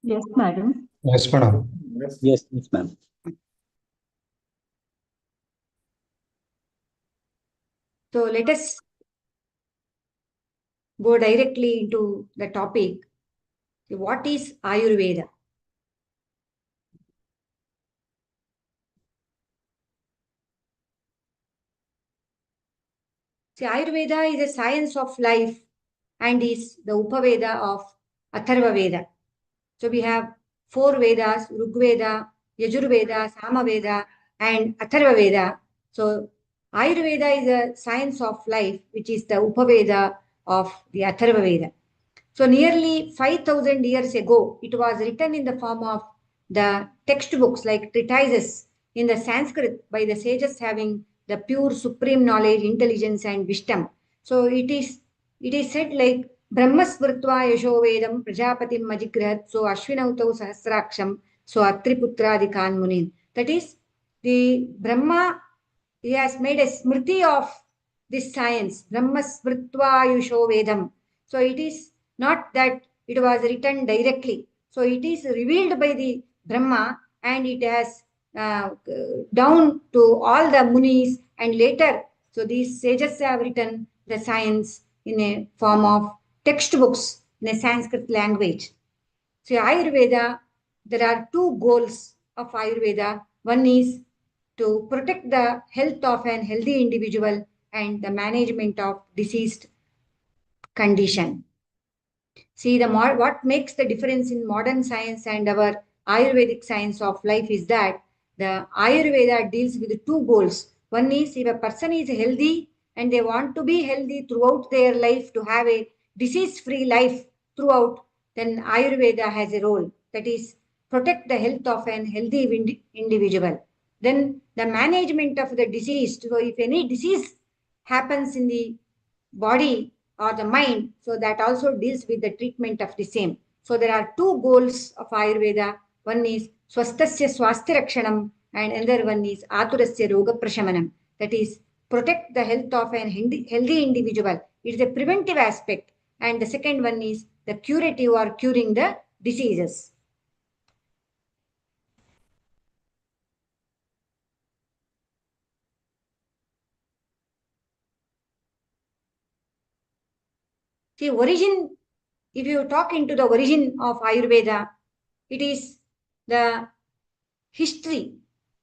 Yes, madam. Yes, madam. Yes, ma'am. So let us go directly into the topic. What is Ayurveda? See, Ayurveda is a science of life and is the Upaveda of Atharva Veda. So we have 4 Vedas, Rigveda, Yajurveda, Samaveda, and Atharva Veda. So Ayurveda is a science of life, which is the Upaveda of the Atharva Veda. So nearly 5,000 years ago, it was written in the form of the textbooks like treatises in the Sanskrit by the sages having the pure supreme knowledge, intelligence and wisdom. So it is said like Brahmasmritva Yasho Vedam Prajapatim Majigrahat So Ashwinautau Sahasraksham So Atriputradikan Munin. That is, the Brahma, he has made a smriti of this science, Brahmasmritva Yasho Vedam. So it is not that it was written directly. So it is revealed by the Brahma and it has down to all the munis and later. So these sages have written the science in a form of textbooks in a Sanskrit language. So Ayurveda, there are 2 goals of Ayurveda. One is to protect the health of an healthy individual and the management of diseased condition. See, what makes the difference in modern science and our Ayurvedic science of life is that the Ayurveda deals with 2 goals. One is if a person is healthy and they want to be healthy throughout their life to have a disease-free life throughout, then Ayurveda has a role, that is protect the health of an healthy individual. Then the management of the disease. So if any disease happens in the body or the mind, so that also deals with the treatment of the same. So there are 2 goals of Ayurveda. One is Swastasya Swasthya Rakshanam and another one is Aturasya Roga Prashamanam. That is, protect the health of an healthy individual. It is a preventive aspect. And the second one is the curative or curing the diseases. See, origin, if you talk into the origin of Ayurveda, it is the history,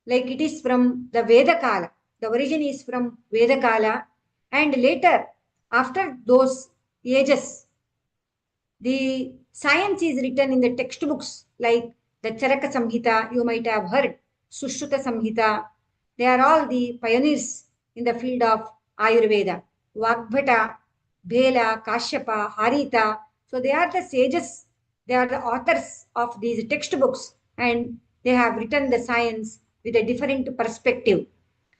like it is from the Veda Kala. The origin is from Veda Kala, and later, after those ages, the science is written in the textbooks like the Charaka Samhita, you might have heard, Sushruta Samhita. They are all the pioneers in the field of Ayurveda. Vagbhata, Bhela, Kashyapa, Harita. So they are the sages, they are the authors of these textbooks and they have written the science with a different perspective.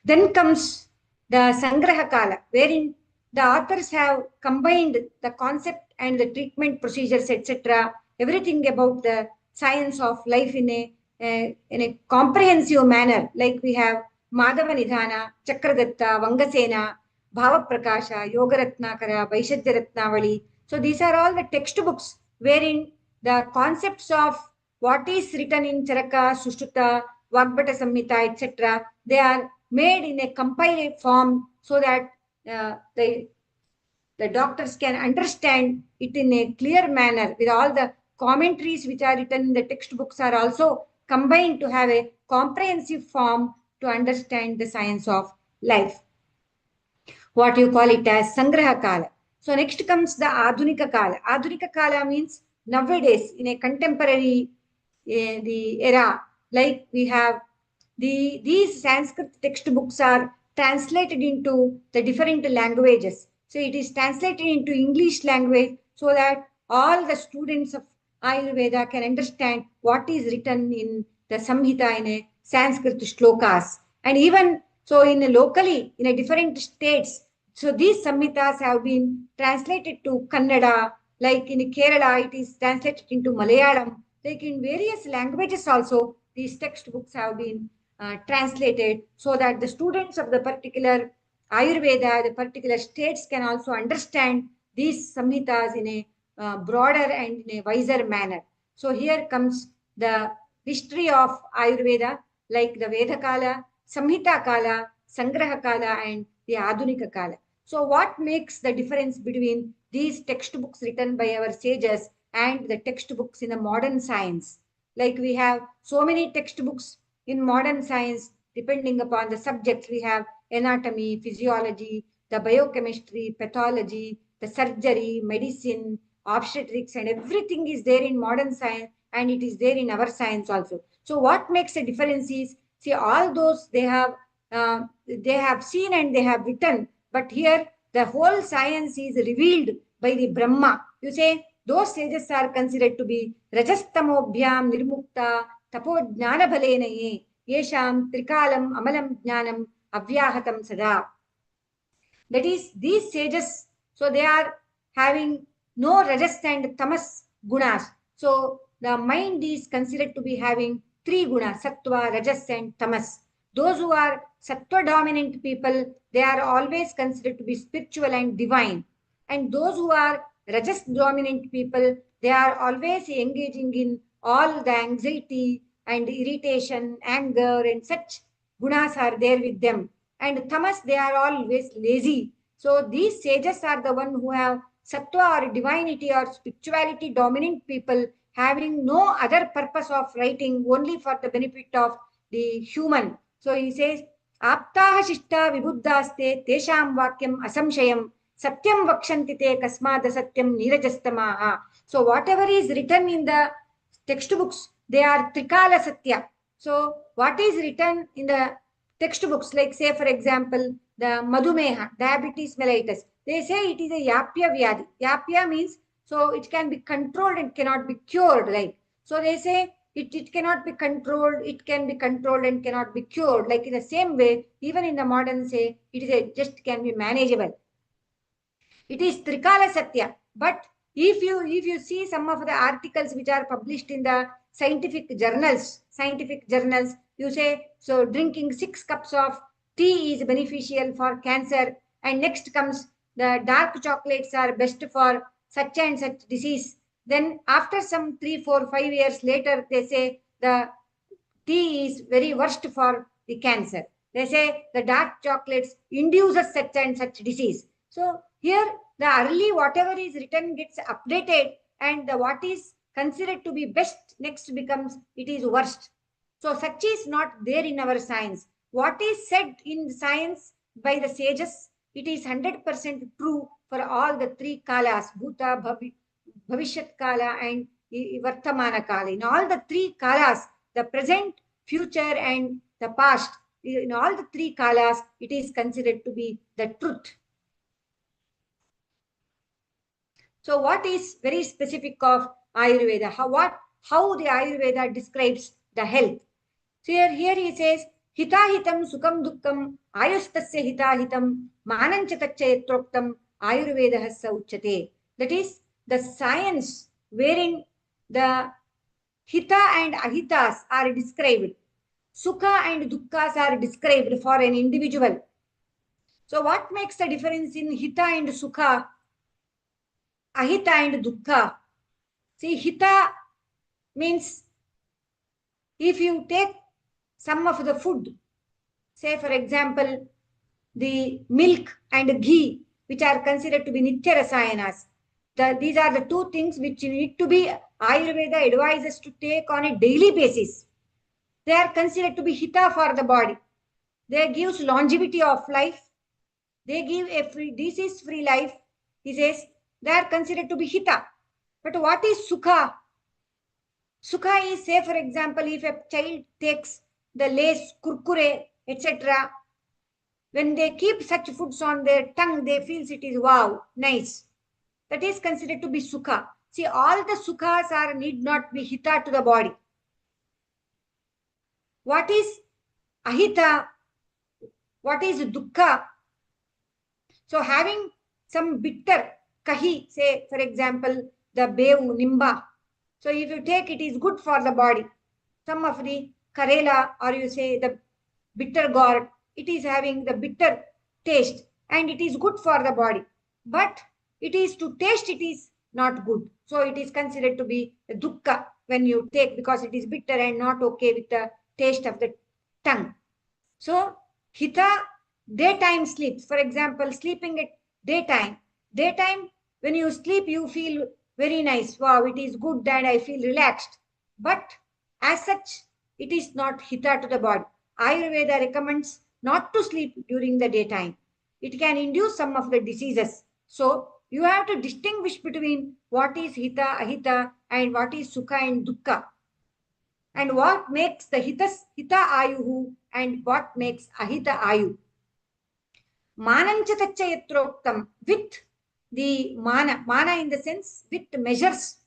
Then comes the Sangraha Kala, wherein the authors have combined the concept and the treatment procedures, etc., everything about the science of life in a comprehensive manner. Like we have Madhava Nidhana, Chakradatta, Vangasena, Bhava Prakasha, Yoga Ratnakara, Vaishadya Ratnavali. So these are all the textbooks wherein the concepts of what is written in Charaka, Sushruta, Vagbhata Samhita, etc., they are made in a compiled form so that the doctors can understand it in a clear manner with all the commentaries which are written in the textbooks are also combined to have a comprehensive form to understand the science of life. What you call it as Sangraha Kala. So next comes the Adhunika Kala. Adhunika Kala means nowadays in a contemporary the era, like we have these Sanskrit textbooks are translated into the different languages. So it is translated into English language so that all the students of Ayurveda can understand what is written in the Samhita in a Sanskrit shlokas. And even so in locally in a different states, so these Samhitas have been translated to Kannada, like in Kerala it is translated into Malayalam, like in various languages also these textbooks have been translated so that the students of the particular Ayurveda, the particular states can also understand these Samhitas in a broader and in a wiser manner. So here comes the history of Ayurveda, like the Veda Kala, Samhita Kala, Sangraha Kala, and the Adunika Kala. So what makes the difference between these textbooks written by our sages and the textbooks in the modern science? Like we have so many textbooks in modern science, depending upon the subjects. We have anatomy, physiology, the biochemistry, pathology, the surgery, medicine, obstetrics, and everything is there in modern science, and it is there in our science also. So what makes a difference is, see, all those they have seen and they have written, but here the whole science is revealed by the Brahma. You say those sages are considered to be Rajastamobhyam Nirmukta Tapo Jnana Bhalenaye Yesham Trikalam Amalam Jnanam Avyahatam Sada. That is, these sages, so they are having no rajas and tamas gunas. So the mind is considered to be having three gunas, sattva, rajas, and tamas. Those who are sattva dominant people, they are always considered to be spiritual and divine. And those who are rajas dominant people, they are always engaging in all the anxiety and irritation, anger, and such gunas are there with them. And tamas, they are always lazy. So these sages are the one who have sattva or divinity or spirituality dominant people, having no other purpose of writing, only for the benefit of the human. So he says, Aptaha shishta vibuddhaste tesham vakyam asamshayam satyam vakshanti te kasmada satyam nirajastamaha. So whatever is written in the textbooks, they are trikala satya. So what is written in the textbooks, like say for example, the Madhumeha, diabetes mellitus, they say it is a Yapya Vyadhi. Yapya means, so it can be controlled and cannot be cured. Like, so they say it cannot be controlled, it can be controlled and cannot be cured. Like in the same way, even in the modern say, it is a just can be manageable. It is Trikala Satya. But if you see some of the articles which are published in the scientific journals, you say, so drinking 6 cups of tea is beneficial for cancer, and next comes the dark chocolates are best for such and such disease. Then after some 3, 4, 5 years later, they say the tea is very worst for the cancer. They say the dark chocolates induces such and such disease. So here the early whatever is written gets updated, and the what is considered to be best next becomes it is worst. So such is not there in our science. What is said in science by the sages, it is 100% true for all the 3 kalas, Bhuta, Bhavishyat Kala and Vartamana Kala. In all the 3 kalas, the present, future and the past, in all the 3 kalas, it is considered to be the truth. So what is very specific of Ayurveda? How the Ayurveda describes the health? So here he says, Hitahitam Sukam Dukkam Ayustasya Hitahitam Mananchatachayatroktam Ayurvedahassa Uchate. That is the science wherein the Hita and Ahitas are described. Sukha and Dukkhas are described for an individual. So what makes the difference in Hita and Sukha, Ahita and Dukkha? See, Hita means if you take some of the food, say for example, the milk and ghee, which are considered to be Nitya Rasayanas. These are the 2 things which need to be Ayurveda advises to take on a daily basis. They are considered to be Hita for the body. They give longevity of life. They give a disease-free life. He says they are considered to be Hita. But what is Sukha? Sukha is, say for example, if a child takes the lace, kurkure, etc., when they keep such foods on their tongue, they feel it is wow, nice. That is considered to be Sukha. See, all the Sukhas need not be Hita to the body. What is Ahita? What is Dukkha? So having some bitter kahi, say for example, the bevu, nimba. So if you take it is good for the body. Some of the karela, or you say the bitter gourd, it is having the bitter taste and it is good for the body. But it is to taste, it is not good. So it is considered to be dukkha. when you take, because it is bitter and not okay with the taste of the tongue. So hita, daytime sleeps. For example, sleeping at daytime. Daytime, when you sleep, you feel very nice. Wow, it is good and I feel relaxed. But as such, it is not hita to the body. Ayurveda recommends not to sleep during the daytime. It can induce some of the diseases. So you have to distinguish between what is hita, ahita, and what is sukha and dukkha. And what makes the hita ayuhu and what makes ahita ayu. Manancha taccha yatroktam, with the mana in the sense with measures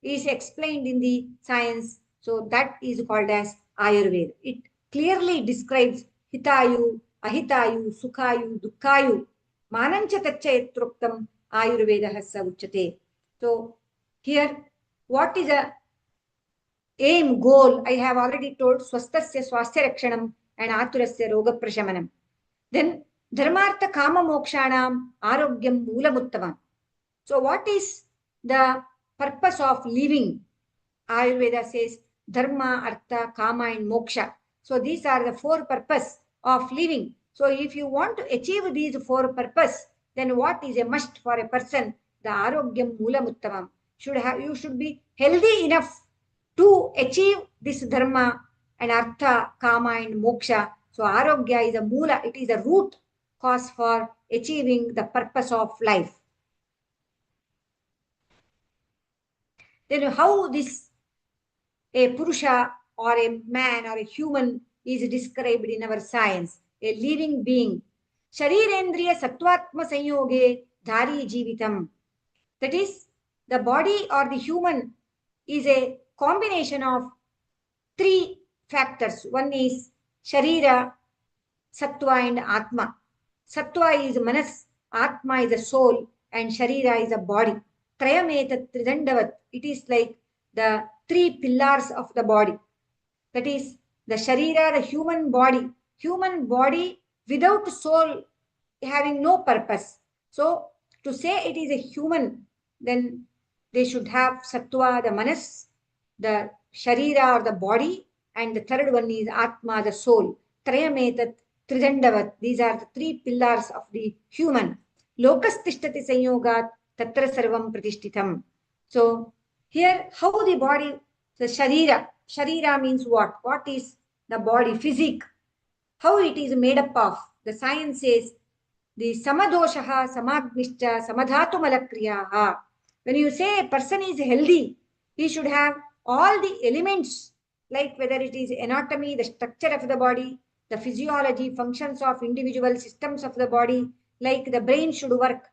is explained in the science. So that is called as Ayurveda. It clearly describes hitayu, ahitayu, sukhayu, dukkhayu. Manancha taccha yatroktam Ayurveda hassa uchate. So here, what is a aim, goal? I have already told swastasya swasthya rakshanam and aturasya roga prashamanam. Then dharmartha kama mokshanam arogyam moolamuttamam. So what is the purpose of living? Ayurveda says dharma, artha, kama and moksha. So these are the four purposes of living. So if you want to achieve these four purposes, then what is a must for a person? The arogyam moolamuttamam. You should be healthy enough to achieve this dharma and artha, kama and moksha. So arogya is a moola, it is a root cause for achieving the purpose of life. Then how this a purusha or a man or a human is described in our science? A living being. Sharirendriya sattvatma sanyoge dhari jivitam. That is, the body or the human is a combination of three factors. One is sharira, sattva and atma. Sattva is manas, atma is a soul, and sharira is a body. Trayametat tridandavat. It is like the three pillars of the body. That is the sharira, the human body. Human body without soul, having no purpose. So to say it is a human, then they should have sattva, the manas, the sharira or the body, and the third one is atma, the soul. Trayametat tridandavat. These are the three pillars of the human. Lokas tishtati sanyogat tatra sarvam pratishtitam. So here, how the body, the sharira. Sharira means what? What is the body, physique? How it is made up of? The science says the samadoshaha, samagnischa, samadhatu malakriyaha. When you say a person is healthy, he should have all the elements, like whether it is anatomy, the structure of the body, the physiology, functions of individual systems of the body, like the brain should work,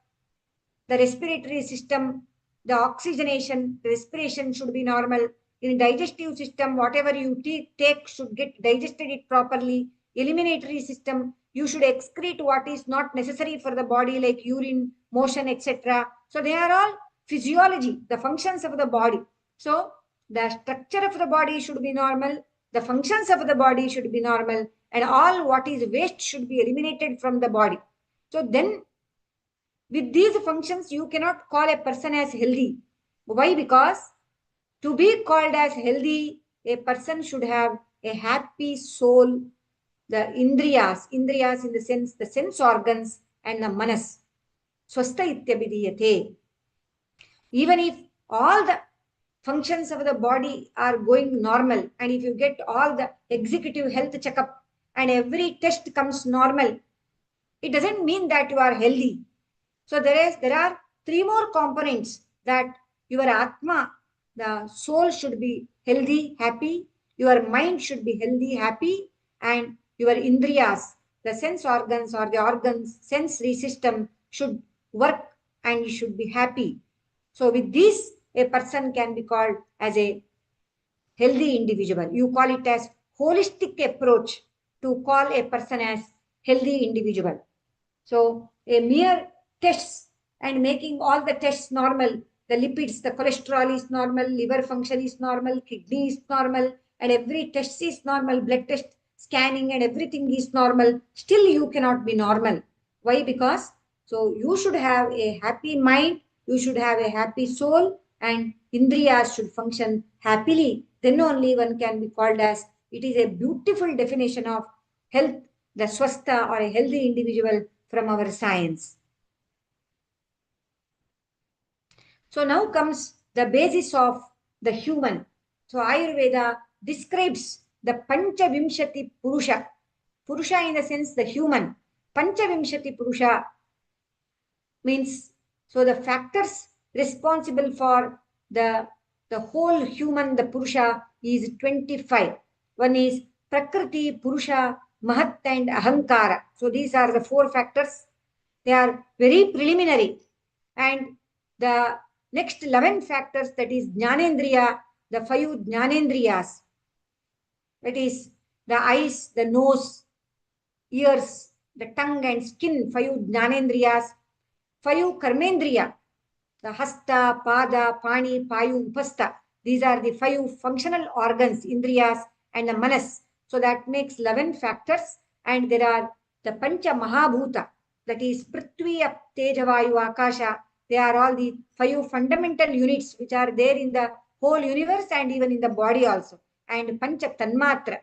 the respiratory system, the oxygenation, the respiration should be normal. In digestive system, whatever you take should get digested it properly. Eliminatory system, you should excrete what is not necessary for the body, like urine, motion, etc. So they are all physiology, the functions of the body. So the structure of the body should be normal, the functions of the body should be normal, and all what is waste should be eliminated from the body. So then, with these functions, you cannot call a person as healthy. Why? Because to be called as healthy, a person should have a happy soul, the indriyas in the sense, the sense organs, and the manas. Swastha ityabhidiyate. Even if all the functions of the body are going normal, and if you get all the executive health checkup and every test comes normal, it doesn't mean that you are healthy. So there are three more components: that your atma, the soul, should be healthy, happy, your mind should be healthy, happy, and your indriyas, the sense organs or the organs, sensory system should work and you should be happy. So with this, a person can be called as a healthy individual. You call it as holistic approach to call a person as healthy individual. So a mere tests and making all the tests normal, the lipids, the cholesterol is normal, liver function is normal, kidney is normal, and every test is normal, blood test, scanning and everything is normal, still you cannot be normal. Why? Because so you should have a happy mind, you should have a happy soul, and Indriyas should function happily. Then only one can be called as, it is a beautiful definition of health, the swastha or a healthy individual from our science. So now comes the basis of the human. So Ayurveda describes the Panchavimshati Purusha. Purusha in the sense the human. Panchavimshati Purusha means, so the factors responsible for the whole human, the Purusha, is 25. One is Prakriti, Purusha, Mahat and Ahankara. So these are the 4 factors. They are very preliminary. And the next 11 factors, that is Jnanendriya, the 5 Jnanendriyas. That is the eyes, the nose, ears, the tongue and skin, 5 Jnanendriyas. 5 Karmendriya, the Hasta, Pada, Pani, Payu, Upasta. These are the 5 functional organs, Indriyas and the Manas. So that makes 11 factors. And there are the Pancha Mahabhuta, that is Prithvi, Teja, Vayu, Akasha. They are all the 5 fundamental units which are there in the whole universe and even in the body also. And Pancha Tanmatra.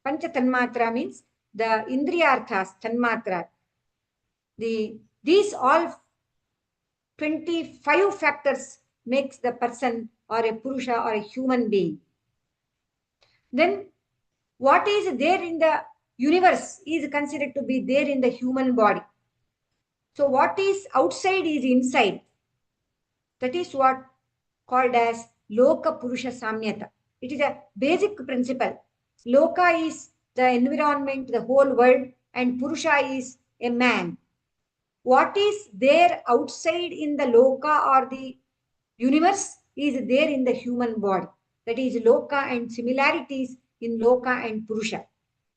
Pancha Tanmatra means the Indriyarthas, Tanmatra. These all 25 factors makes the person or a Purusha or a human being. Then what is there in the universe is considered to be there in the human body. So what is outside is inside. That is what called as Loka Purusha Samyata. It is a basic principle. Loka is the environment, the whole world, and Purusha is a man. What is there outside in the Loka or the universe is there in the human body. That is Loka and similarities in Loka and Purusha.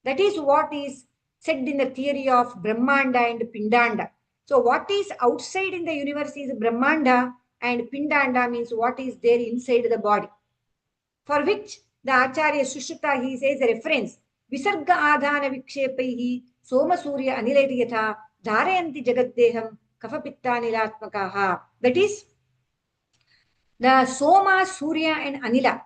That is what is said in the theory of Brahmanda and Pindanda. So what is outside in the universe is Brahmanda, and Pindanda means what is there inside the body. For which the Acharya Sushruta, he says a reference, Visarga Adhana Vikshepaihi Soma Surya Anilaitiyatha Dharayanti Jagaddeham Kafapitta Nilatmakaha. That is the Soma, Surya and Anila.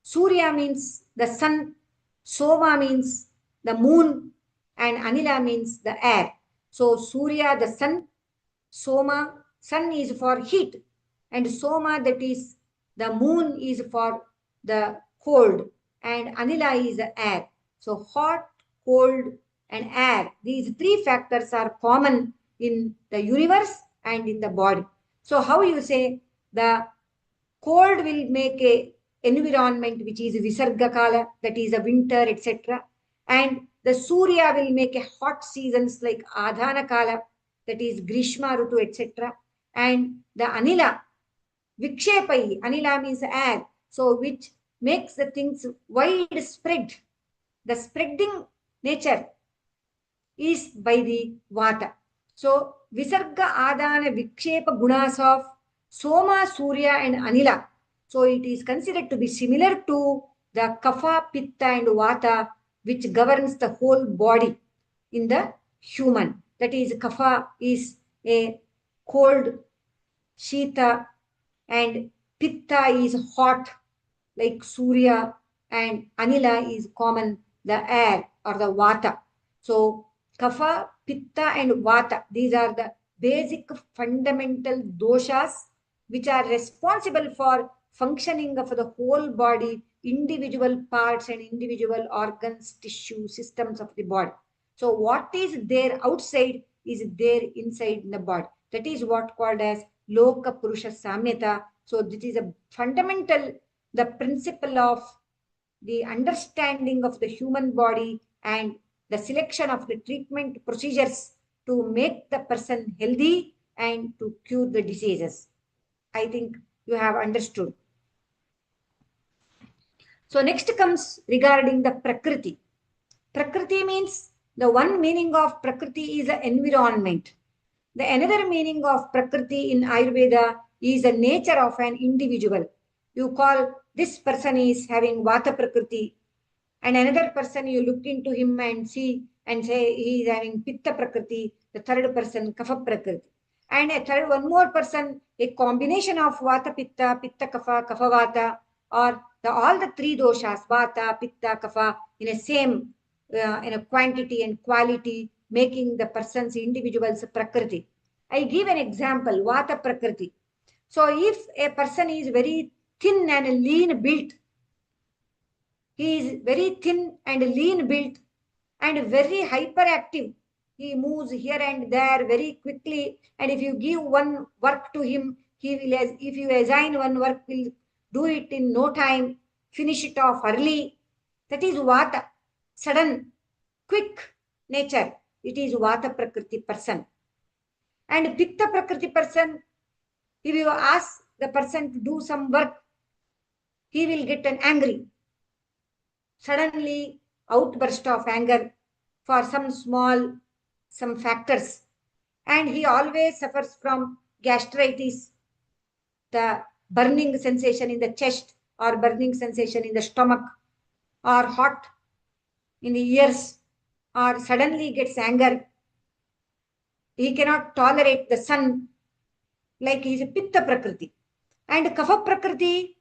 Surya means the sun, Soma means the moon, and Anila means the air. So Surya, the sun, Soma, sun is for heat, and Soma, that is the moon, is for the cold, and Anila is the air. So hot, cold and air, these 3 factors are common in the universe and in the body. So how you say the cold will make a environment which is Visarga Kala, that is a winter, etc. And the Surya will make a hot seasons like Adhana Kala, that is Grishma Rutu, etc. And the Anila, Vikshepai, Anila means air, so which makes the things widespread. The spreading nature is by the Vata. So Visarga Adhana Vikshepa gunas of Soma, Surya and Anila. So it is considered to be similar to the Kapha, Pitta and Vata, which governs the whole body in the human. That is, Kapha is a cold, Shita, and Pitta is hot like Surya, and Anila is common, the air or the Vata. So Kapha, Pitta and Vata, these are the basic fundamental doshas which are responsible for functioning of the whole body, individual parts and individual organs, tissue, systems of the body. So what is there outside is there inside the body. That is what called as Loka Purusha Samyata. So this is a fundamental, the principle of the understanding of the human body and the selection of the treatment procedures to make the person healthy and to cure the diseases. I think you have understood. So next comes regarding the Prakriti. Prakriti means, the one meaning of Prakriti is the environment. The another meaning of Prakriti in Ayurveda is the nature of an individual. You call this person is having Vata Prakriti, and another person you look into him and see and say he is having Pitta Prakriti, the third person Kapha Prakriti. And a third, one more person, a combination of Vata, Pitta, Pitta, Kapha, Kapha, Vata, or all the three doshas, Vata, Pitta, Kapha, in a same, in a quantity and quality, making the person's individual's Prakriti. I give an example, Vata Prakriti. So if a person is very thin and lean built, he is very thin and lean built and very hyperactive. He moves here and there very quickly. And if you give one work to him, he will, if you assign one work, will do it in no time, finish it off early. That is Vata, sudden, quick nature. It is Vata Prakriti person. And Pitta Prakriti person, if you ask the person to do some work, he will get an angry. Suddenly outburst of anger for some factors. And he always suffers from gastritis, the burning sensation in the chest or burning sensation in the stomach or hot in the ears or suddenly gets anger. He cannot tolerate the sun, like he is a Pitta Prakriti. And Kapha Prakriti,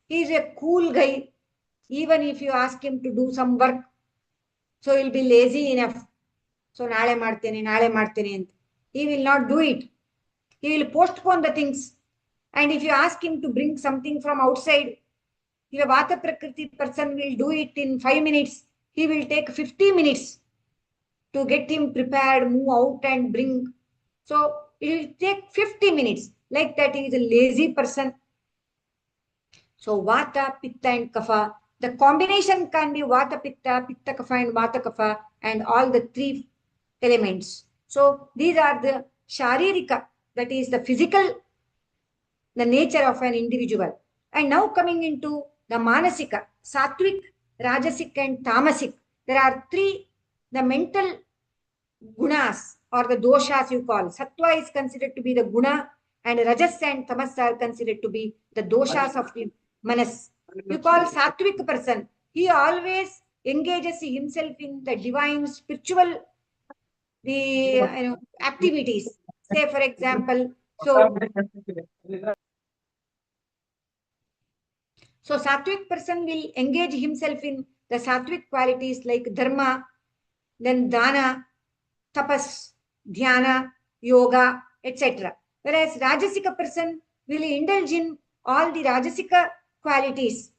he is a cool guy. Even if you ask him to do some work, so he'll be lazy enough. So naale martene. He will not do it. He will postpone the things. And if you ask him to bring something from outside, if a Vata Prakriti person will do it in 5 minutes, he will take 50 minutes to get him prepared, move out and bring. So it will take 50 minutes. Like that, he is a lazy person. So Vata, Pitta and Kapha. The combination can be Vata, Pitta, Pitta, Kapha and Vata, Kapha and all the three elements. So these are the Sharirika, that is the physical, the nature of an individual. And now coming into the Manasika, Sattvic, Rajasic and Tamasic. There are three, the mental gunas or the doshas you call. Sattva is considered to be the guna and Rajas and Tamas are considered to be the doshas of the Manas. You call Sattvic person. He always engages himself in the divine spiritual activities. Say for example, so Sattvic person will engage himself in the Sattvic qualities like dharma, then dana, tapas, dhyana, yoga, etc. Whereas Rajasika person will indulge in all the Rajasika qualities.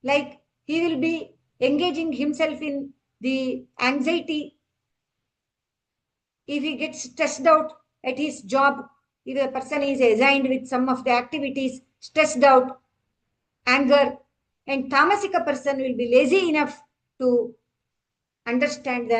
Like he will be engaging himself in the anxiety. If he gets stressed out at his job, if a person is assigned with some of the activities, stressed out, anger, and Tamasika person will be lazy enough to understand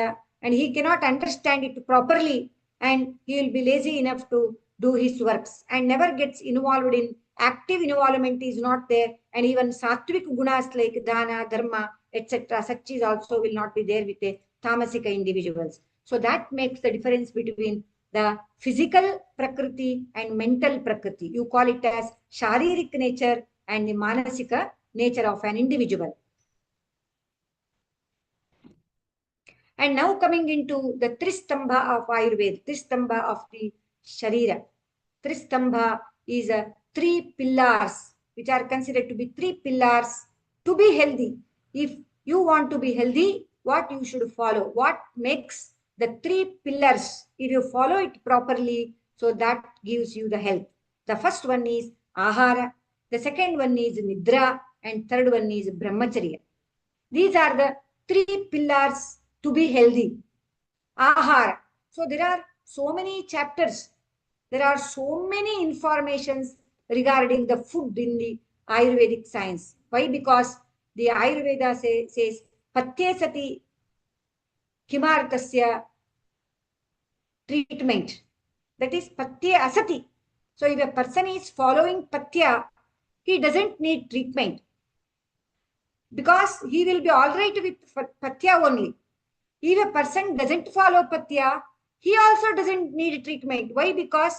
and he cannot understand it properly, and he will be lazy enough to do his works and never gets involved in active involvement is not there, and even Sattvic gunas like dana, dharma, etc. such is also will not be there with a Tamasika individuals. So that makes the difference between the physical prakriti and mental prakriti. You call it as Sharirik nature and the Manasika nature of an individual. And now coming into the Tristambha of Ayurveda, Tristambha of the Sharira. Tristambha is three pillars, which are considered to be three pillars to be healthy. If you want to be healthy, what you should follow? What makes the three pillars? If you follow it properly, so that gives you the health. The first one is Ahara, the second one is Nidra, and third one is Brahmacharya. These are the three pillars to be healthy. Ahara. So there are so many chapters. There are so many informations regarding the food in the Ayurvedic science. Why? Because the Ayurveda says Patye Sati Kimartasya treatment. That is Patye Asati. So if a person is following Patya, he doesn't need treatment, because he will be all right with Patya only. If a person doesn't follow Patya, he also doesn't need treatment. Why? Because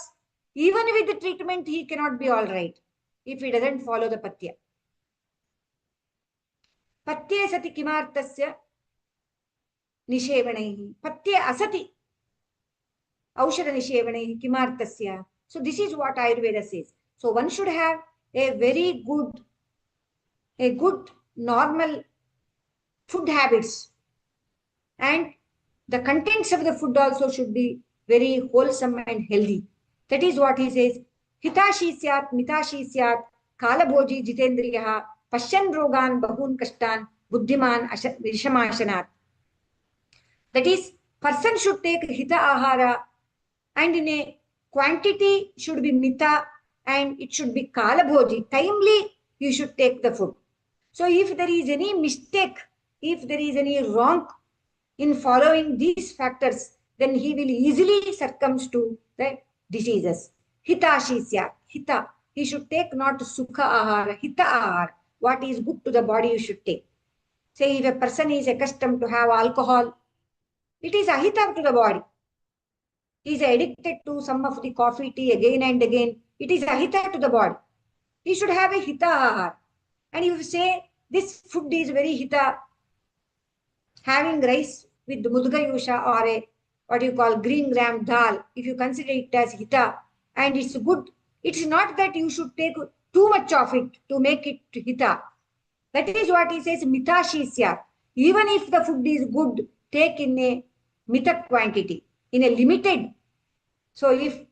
even with the treatment, he cannot be all right if he doesn't follow the Patya. Patye sati kimartasya nishevanaihi. Patye asati. Aushadha kimartasya. So this is what Ayurveda says. So one should have a good normal food habits, and the contents of the food also should be very wholesome and healthy. That is what he says. Hitashi syat, mitashi syat, kalabhoji jitendriyaha, pashyan rogan bahun kashtan, buddhiman vishamashanat. That is, person should take hita ahara, and in a quantity should be mita, and it should be kalabhoji. Timely you should take the food. So if there is any mistake, if there is any wrong in following these factors, then he will easily succumb to the diseases. Hitashisya, hita. He should take not sukha ahara, hita ahara. What is good to the body you should take. Say if a person is accustomed to have alcohol, it is ahita to the body. He is addicted to some of the coffee, tea again and again. It is ahita to the body. He should have a hita ahara. And if you say this food is very hita, having rice with mudgayusha or a what you call green gram dal, if you consider it as hita and it's good, it's not that you should take too much of it to make it hita. That is what he says, mitashisya. Even if the food is good, take in a mita quantity, in a limited. So if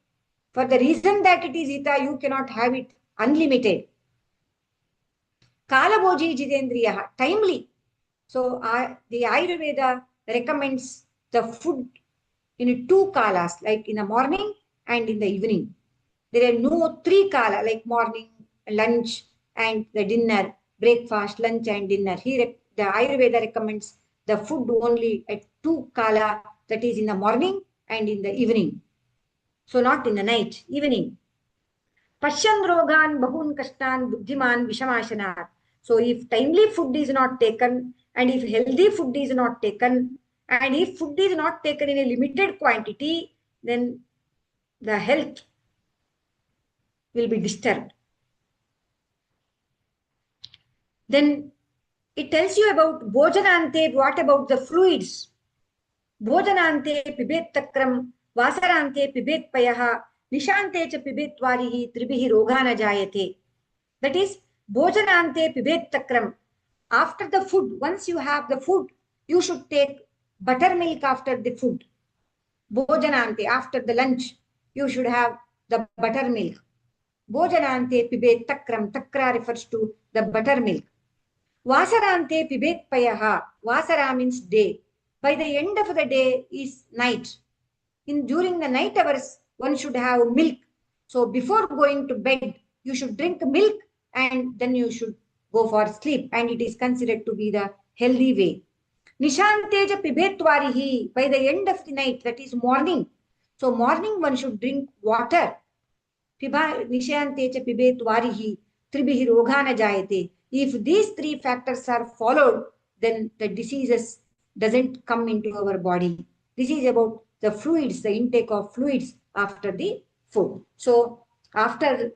for the reason that it is hita, you cannot have it unlimited. Kalabhoji jitendriyaha, timely. So the Ayurveda recommends the food in 2 kalas, like in the morning and in the evening. There are no 3 kala, like morning, lunch, and the dinner, breakfast, lunch, and dinner. Here, the Ayurveda recommends the food only at 2 kala, that is in the morning and in the evening. So not in the night, evening. Pashyan rogan bahun kashtan buddhiman vishamashanat. So if timely food is not taken, and if healthy food is not taken, and if food is not taken in a limited quantity, then the health will be disturbed. Then it tells you about bhojanante. What about the fluids? Bhojanante pibet takram, vasarante pibet payaha, nishante cha pibet varihi, tribihi rogana jayate. That is, bhojanante pibet takram. After the food, once you have the food, you should take buttermilk after the food. Bhojanante, after the lunch, you should have the buttermilk. Bhojanante pibet takram. Takra refers to the buttermilk. Vasarante pibet payaha. Vasara means day. By the end of the day is night. During the night hours, one should have milk. So before going to bed, you should drink milk and then you should go for sleep. And it is considered to be the healthy way. Nishanteja pibetwarihi. By the end of the night, that is morning. So morning one should drink water. Nishanteja pibetwarihi. Tribihi rogana jayate. If these 3 factors are followed, then the diseases doesn't come into our body. This is about the fluids, the intake of fluids after the food. So after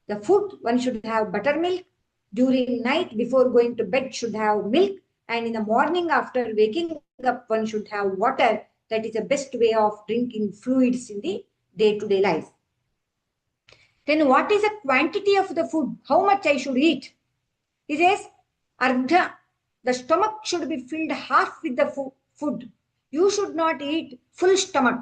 the food, one should have buttermilk. During night, before going to bed, should have milk. And in the morning, after waking up, one should have water. That is the best way of drinking fluids in the day-to-day life. Then what is the quantity of the food? How much I should eat? It says, ardha. The stomach should be filled half with the food. You should not eat full stomach.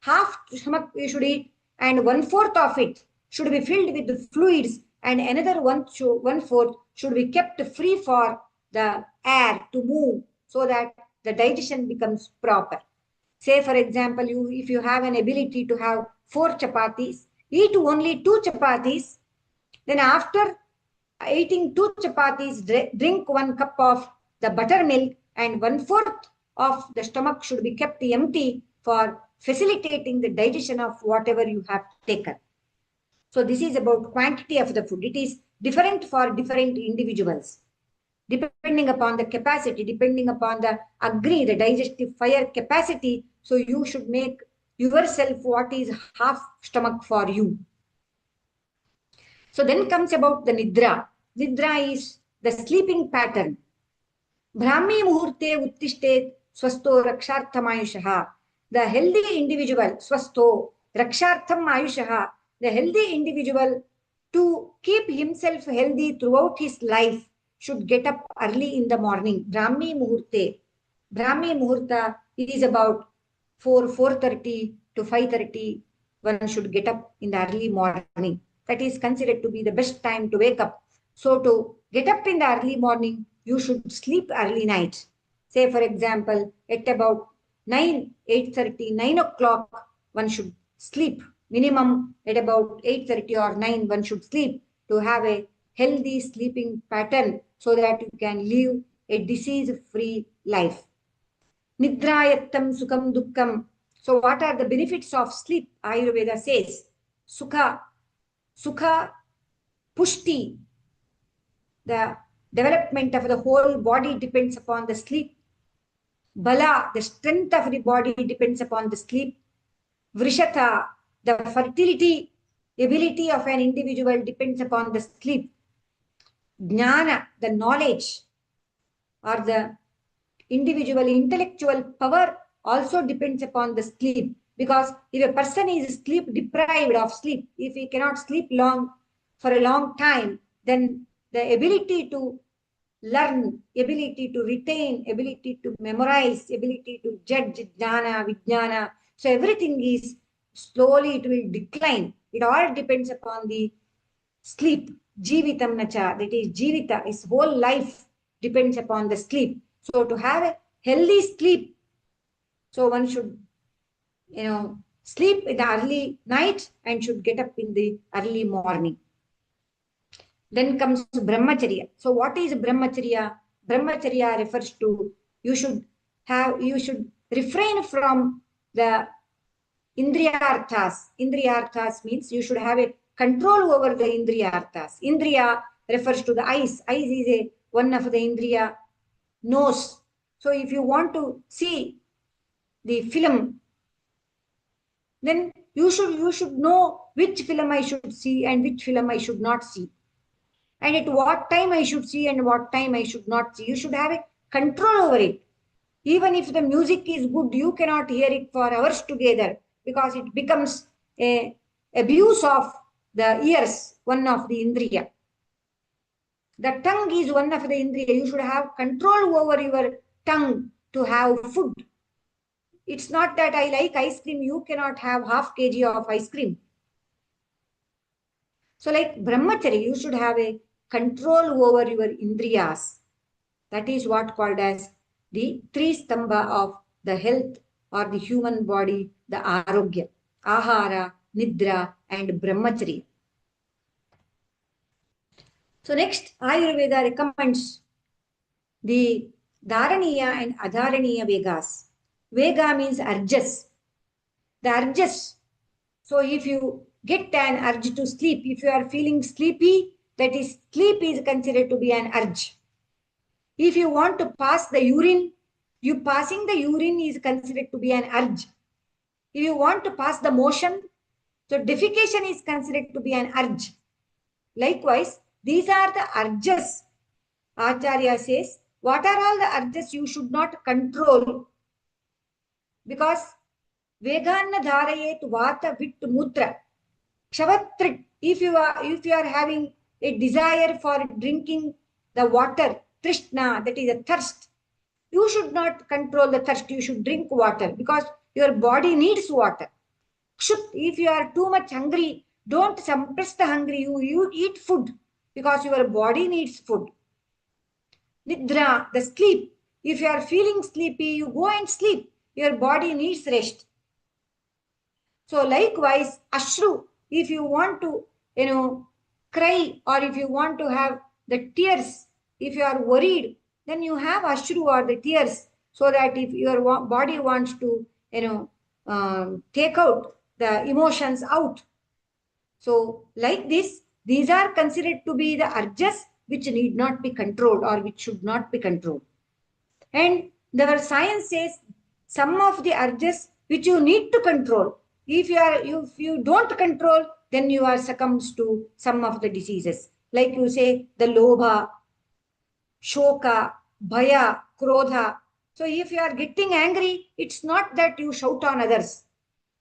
Half stomach you should eat, and 1/4 of it should be filled with the fluids, and another 1/4 should be kept free for the air to move so that the digestion becomes proper. Say, for example, if you have an ability to have 4 chapatis, eat only 2 chapatis. Then after eating 2 chapatis, drink 1 cup of the buttermilk, and 1/4 of the stomach should be kept empty for facilitating the digestion of whatever you have taken. So this is about quantity of the food. It is different for different individuals, depending upon the capacity, depending upon the Agni, the digestive fire capacity. So you should make yourself what is half stomach for you. So then comes about the Nidra. Nidra is the sleeping pattern. Brahmi muhurte uttishtet swasto raksharthamayushaha. The healthy individual, swasto, rakshartham ayushaha, the healthy individual, to keep himself healthy throughout his life, should get up early in the morning. Brahmi Muhurte. Brahmi Muhurta is about 4:30 to 5:30. One should get up in the early morning. That is considered to be the best time to wake up. So to get up in the early morning, you should sleep early night. Say, for example, at about 8:30, 9 o'clock, one should sleep. Minimum at about 8:30 or 9, one should sleep to have a healthy sleeping pattern so that you can live a disease-free life. Nidrayattam sukham dukkam. So what are the benefits of sleep? Ayurveda says, Sukha, pushti. The development of the whole body depends upon the sleep. Bala, the strength of the body depends upon the sleep. Vrishata, the fertility ability of an individual depends upon the sleep. Jnana, the knowledge or the individual intellectual power also depends upon the sleep. Because if a person is sleep deprived of sleep, if he cannot sleep for a long time, then the ability to learn, ability to retain, ability to memorize, ability to judge, jnana, vijnana, so everything is slowly, it will decline. It all depends upon the sleep. Jivitam nacha, that is jivita, his whole life depends upon the sleep. So to have a healthy sleep, so one should, sleep in the early night and should get up in the early morning. Then comes brahmacharya. So what is brahmacharya? Brahmacharya refers to you should refrain from the indriyarthas. Indriyarthas means you should have a control over the indriyarthas. Indriya refers to the eyes. Eyes is one of the indriya. Nose. So if you want to see the film, then you should know which film I should see and which film I should not see. And at what time I should see and what time I should not see. You should have a control over it. Even if the music is good, you cannot hear it for hours together because it becomes a abuse of the ears, one of the indriya. The tongue is one of the indriya. You should have control over your tongue to have food. It's not that I like ice cream, you cannot have half kg of ice cream. So like brahmacharya, you should have a control over your indriyas. That is what called as the three stambha of the health or the human body, the arogya, ahara, nidra and brahmacharya. So next, Ayurveda recommends the dharaniya and adharaniya vegas. Vega means urges. The urges. So if you get an urge to sleep, if you are feeling sleepy, that is, sleep is considered to be an urge. If you want to pass the urine, you passing the urine is considered to be an urge. If you want to pass the motion, so defecation is considered to be an urge. Likewise, these are the urges. Acharya says, what are all the urges you should not control? Because Veganna dharayet vata vit mutra. Kshavatrit, if you are having a desire for drinking the water, trishna, that is a thirst, you should not control the thirst. You should drink water because your body needs water. Kshut, if you are too much hungry, don't suppress the hungry. You eat food because your body needs food. Nidra, the sleep. If you are feeling sleepy, you go and sleep. Your body needs rest. So likewise, ashru, if you want to, cry, or if you want to have the tears, if you are worried, then you have ashru or the tears, so that if your body wants to, take out the emotions out. So like this, these are considered to be the urges which need not be controlled or which should not be controlled. And the science says some of the urges which you need to control. If you don't control, then you are succumbs to some of the diseases. Like you say, the lobha, shoka, bhaya, krodha. So if you are getting angry, it's not that you shout on others.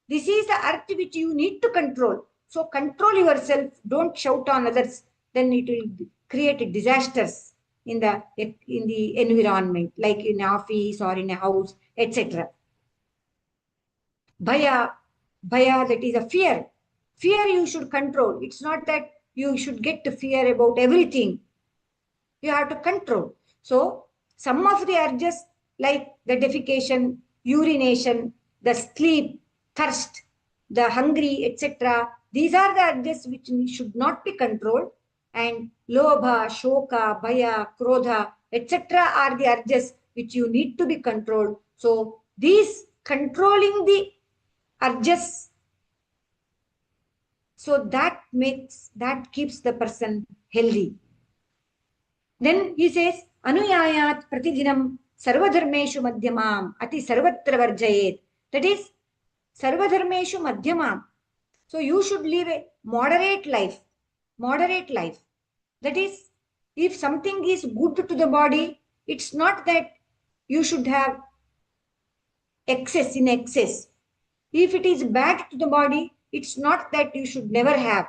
This is the urge which you need to control. So control yourself, don't shout on others, then it will create disasters in the environment, like in office or in a house, etc. Bhaya, that is a fear. Fear you should control. It's not that you should get to fear about everything. You have to control. So some of the urges like the defecation, urination, the sleep, thirst, the hungry, etc. These are the urges which should not be controlled. And lobha, shoka, bhaya, krodha, etc. are the urges which you need to be controlled. So these controlling the urges, so that keeps the person healthy. Then he says, Anuyayat pratidinam sarvadharmeshu madhyamam ati sarvatra varjayet. That is, sarvadharmeshu madhyamam. So you should live a moderate life. Moderate life. That is, if something is good to the body, it's not that you should have excess in excess. If it is bad to the body, it's not that you should never have.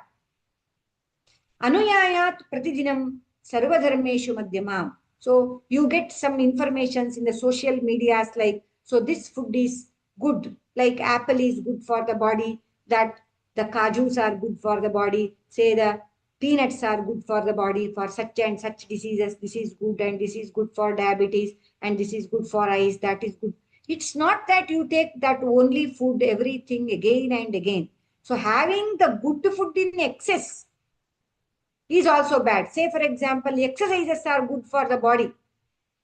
Anuyayat pratidinam sarvadharmeshu madhyamam. So you get some informations in the social medias like, so this food is good, like apple is good for the body, that the kajus are good for the body, say the peanuts are good for the body, for such and such diseases, this is good, and this is good for diabetes, and this is good for eyes, that is good. It's not that you take that only food, everything again and again. So having the good food in excess is also bad. Say, for example, exercises are good for the body.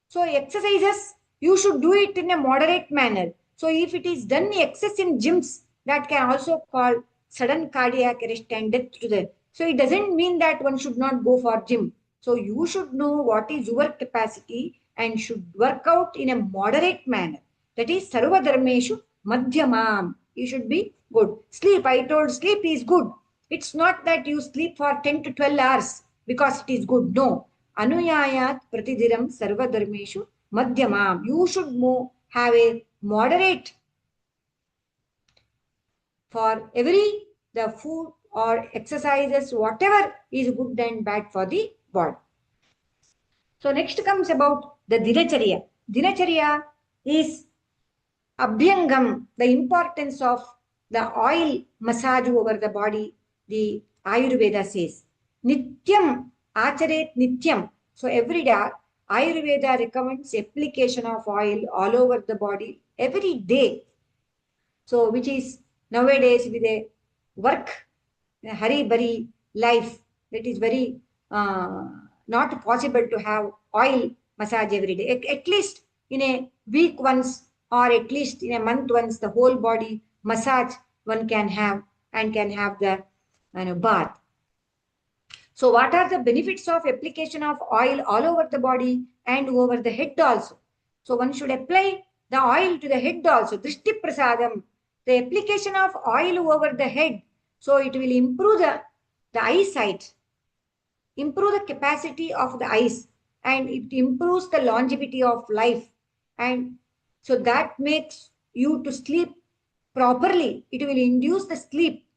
So exercises, you should do it in a moderate manner. So if it is done excess in gyms, that can also cause sudden cardiac arrest and death to the. So it doesn't mean that one should not go for gym. So you should know what is your capacity and should work out in a moderate manner. That is sarva dharmeshu madhyamam. You should be good. Sleep, I told sleep is good. It's not that you sleep for 10 to 12 hours because it is good. No. Anuyayat pratidiram sarva dharmeshu madhyamam. You should have a moderate for every the food or exercises, whatever is good and bad for the body. So next comes about the dinacharya. Dinacharya is abhyangam, the importance of the oil massage over the body. The Ayurveda says, Nityam acharet nityam. So every day, Ayurveda recommends application of oil all over the body every day. So which is nowadays with a work, a hurry-burry life, that is very not possible to have oil massage every day. At least in a week once or at least in a month once, the whole body massage one can have and can have the bath. So what are the benefits of application of oil all over the body and over the head also? So one should apply the oil to the head also. Drishti prasadam, the application of oil over the head. So it will improve the eyesight, improve the capacity of the eyes, and it improves the longevity of life. And so that makes you to sleep properly. It will induce the sleep.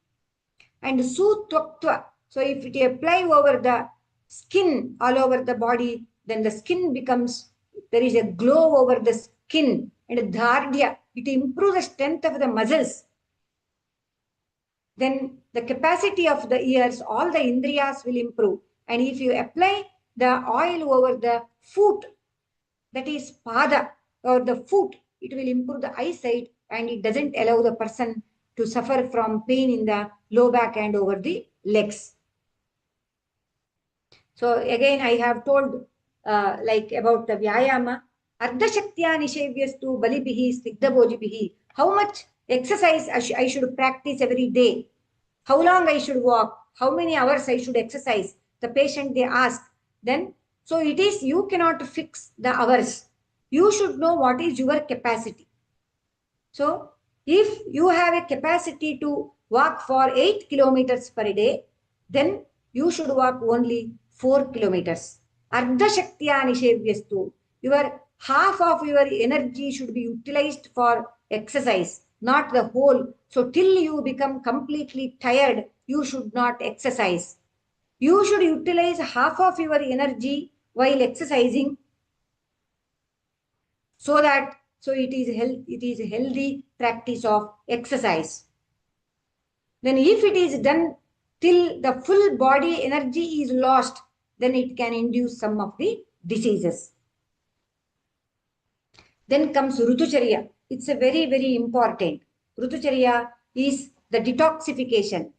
And sutvaktva. So if it apply over the skin all over the body, then the skin becomes, there is a glow over the skin. And dhardya, it improves the strength of the muscles. Then the capacity of the ears, all the indriyas will improve. And if you apply the oil over the foot, that is pada, or the foot, it will improve the eyesight and it doesn't allow the person to suffer from pain in the low back and over the legs. So again, I have told like about the vyayama. Ardha shaktya nishevyastu balibihi snigdhabhojibihi. How much exercise I should practice every day? How long I should walk? How many hours I should exercise? The patient, they ask. Then, so it is, you cannot fix the hours. You should know what is your capacity. So if you have a capacity to walk for 8 kilometers per day, then you should walk only 4 kilometers. Ardha shaktya nishevyastu. Your half of your energy should be utilized for exercise, not the whole. So till you become completely tired, you should not exercise. You should utilize half of your energy while exercising, so it is a healthy practice of exercise. Then if it is done till the full body energy is lost, then it can induce some of the diseases. Then comes Rutucharya. It's a very, very important. Rutucharya is the detoxification.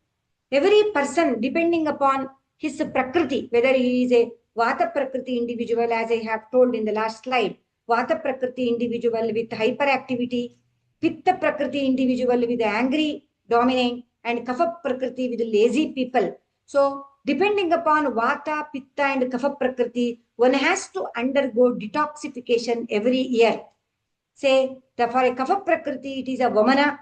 Every person, depending upon his Prakriti, whether he is a Vata Prakriti individual, as I have told in the last slide, Vata Prakriti individual with hyperactivity, Pitta Prakriti individual with angry, dominant, and Kapha Prakriti with lazy people. So, depending upon Vata, Pitta, and Kapha Prakriti, one has to undergo detoxification every year. Say, for a Kapha Prakriti, it is a Vamana.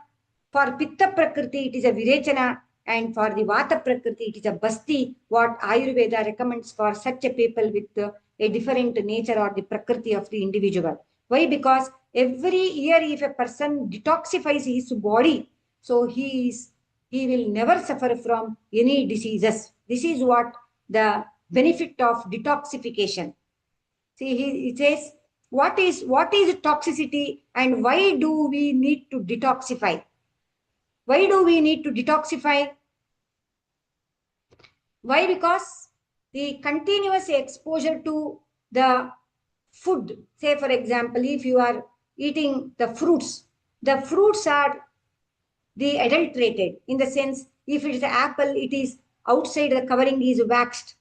For Pitta Prakriti, it is a Virechana. And for the Vata Prakriti, it is a Basti, what Ayurveda recommends for such a people with a different nature or the Prakriti of the individual. Why? Because every year, if a person detoxifies his body, so he will never suffer from any diseases. This is what the benefit of detoxification. See, he says, what is toxicity and why do we need to detoxify? Why do we need to detoxify? Why? Because the continuous exposure to the food, say for example, if you are eating the fruits are the adulterated, in the sense, if it is apple, it is outside the covering is waxed.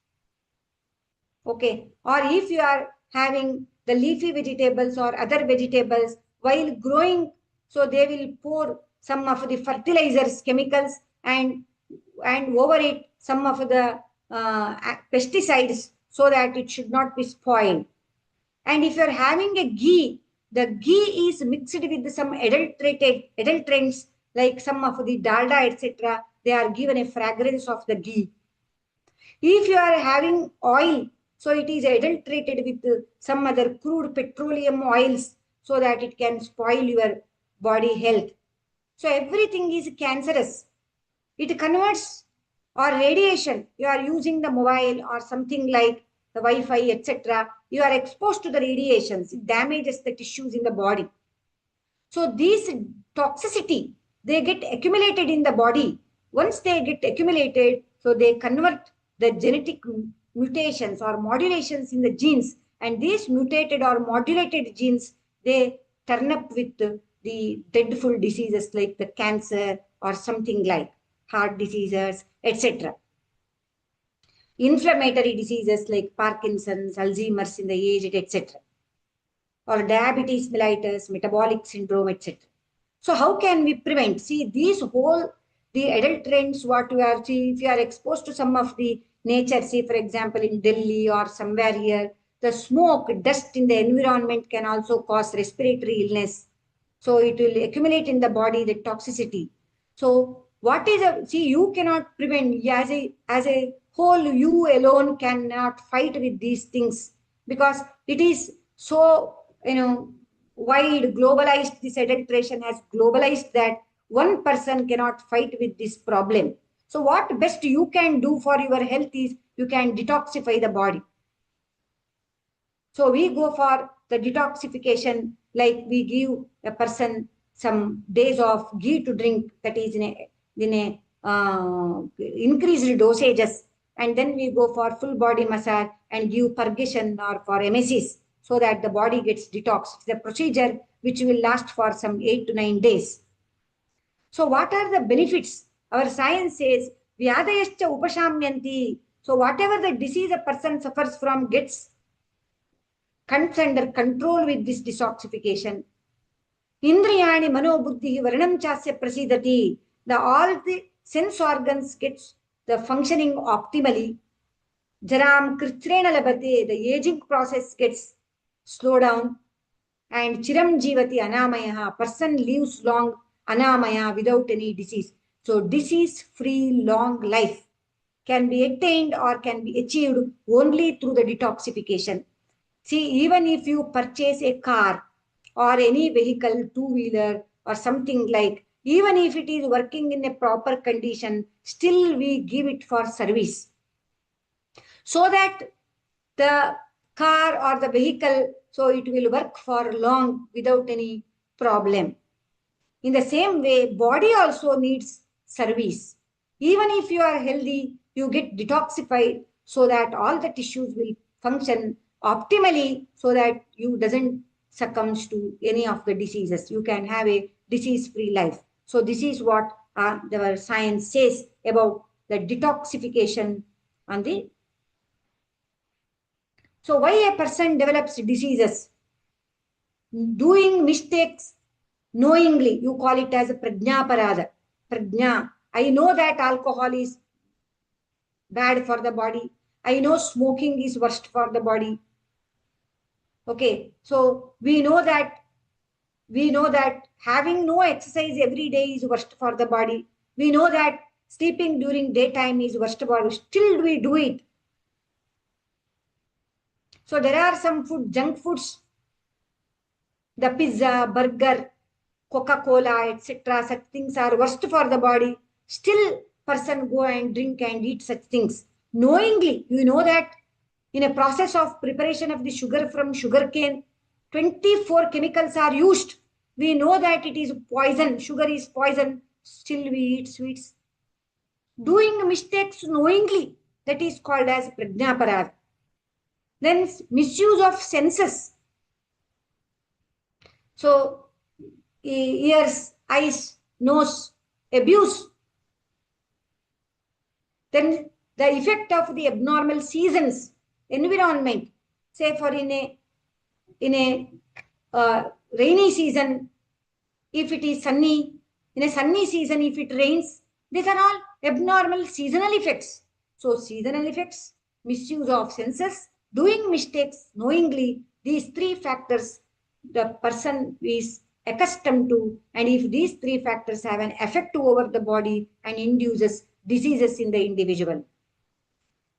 Okay. Or if you are having the leafy vegetables or other vegetables, while growing, so they will pour some of the fertilizers, chemicals, and over it some of the pesticides, so that it should not be spoiled. And if you are having a ghee, the ghee is mixed with some adulterants, like some of the dalda, etc. They are given a fragrance of the ghee. If you are having oil, so it is adulterated with some other crude petroleum oils, so that it can spoil your body health. So everything is cancerous. It converts, or radiation, you are using the mobile or something like the Wi-Fi, etc. You are exposed to the radiations. It damages the tissues in the body. So these toxicity, they get accumulated in the body. Once they get accumulated, so they convert the genetic mutations or modulations in the genes, and these mutated or modulated genes, they turn up with the dreadful diseases like the cancer or something like heart diseases, etc. Inflammatory diseases like Parkinson's, Alzheimer's in the aged, etc. Or diabetes mellitus, metabolic syndrome, etc. So how can we prevent? See, these whole, the adulterants, what you are, see, if you are exposed to some of the nature, see, for example, in Delhi or somewhere here, the smoke, dust in the environment can also cause respiratory illness. So it will accumulate in the body, the toxicity. So what is a, see, you cannot prevent, as a whole, you alone cannot fight with these things, because it is so, wide, globalized, this adulteration has globalized that one person cannot fight with this problem. So what best you can do for your health is, you can detoxify the body. So we go for the detoxification, like we give a person some days of ghee to drink, that is in a increased dosages, and then we go for full body massage and give purgation or for emesis, so that the body gets detoxed. It's a procedure which will last for some 8 to 9 days. So what are the benefits? Our science says, vyadayascha upashamyanti. So whatever the disease a person suffers from gets comes under control with this detoxification. Indriyani manobuddhi varanam chasya prasidati. All the sense organs gets the functioning optimally. Jaram kritrena labate, the aging process gets slowed down. And chiram jivati anamaya, person lives long anamaya without any disease. So disease-free long life can be attained or can be achieved only through the detoxification. See, even if you purchase a car or any vehicle, two-wheeler or something like, even if it is working in a proper condition, still we give it for service, so that the car or the vehicle, so it will work for long without any problem. In the same way, body also needs service. Even if you are healthy, you get detoxified so that all the tissues will function optimally, so that you doesn't succumb to any of the diseases. You can have a disease-free life. So this is what the science says about the detoxification on the. So why a person develops diseases? Doing mistakes knowingly, you call it as a prajna parada. Prajna. I know that alcohol is bad for the body. I know smoking is worst for the body. Okay, so we know that having no exercise every day is worst for the body. We know that sleeping during daytime is worst for us. Still we do it. So there are some junk foods, the pizza, burger, Coca-Cola, etc. Such things are worst for the body. Still, person go and drink and eat such things. Knowingly, you know that in a process of preparation of the sugar from sugarcane, 24 chemicals are used. We know that it is poison, sugar is poison. Still, we eat sweets. Doing mistakes knowingly, that is called as prajnaparad. Then misuse of senses. So, ears, eyes, nose, abuse. Then the effect of the abnormal seasons, environment. Say for in a rainy season, if it is sunny, in a sunny season, if it rains, these are all abnormal seasonal effects. So seasonal effects, misuse of senses, doing mistakes knowingly, these three factors the person is accustomed to, and if these three factors have an effect over the body and induces diseases in the individual.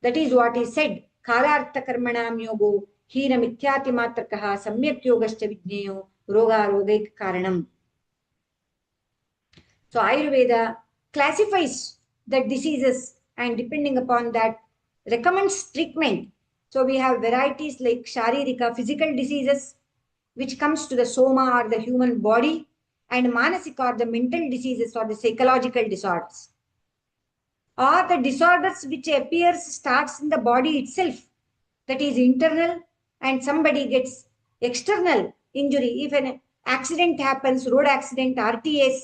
That is what is said. Kalartha karmanam yogo hina mithyati matrakaha samyak yogascha vijneyo roga rogaik karanam. So Ayurveda classifies the diseases and depending upon that recommends treatment. So we have varieties like Sharirika, physical diseases, which comes to the soma or the human body, and manasika or the mental diseases or the psychological disorders. Or the disorders which appears starts in the body itself, that is internal, and somebody gets external injury. If an accident happens, road accident, RTS,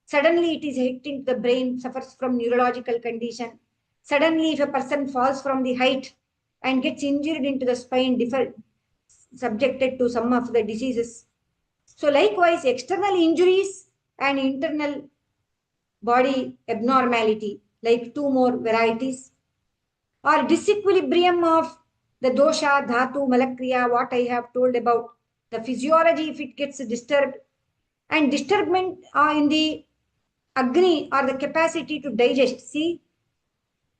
suddenly it is hitting the brain, suffers from neurological condition. Suddenly if a person falls from the height and gets injured into the spine, subjected to some of the diseases. So likewise, external injuries and internal body abnormality, like two more varieties, or disequilibrium of the dosha, dhatu, malakriya, what I have told about the physiology, if it gets disturbed, and disturbance in the agni or the capacity to digest. See,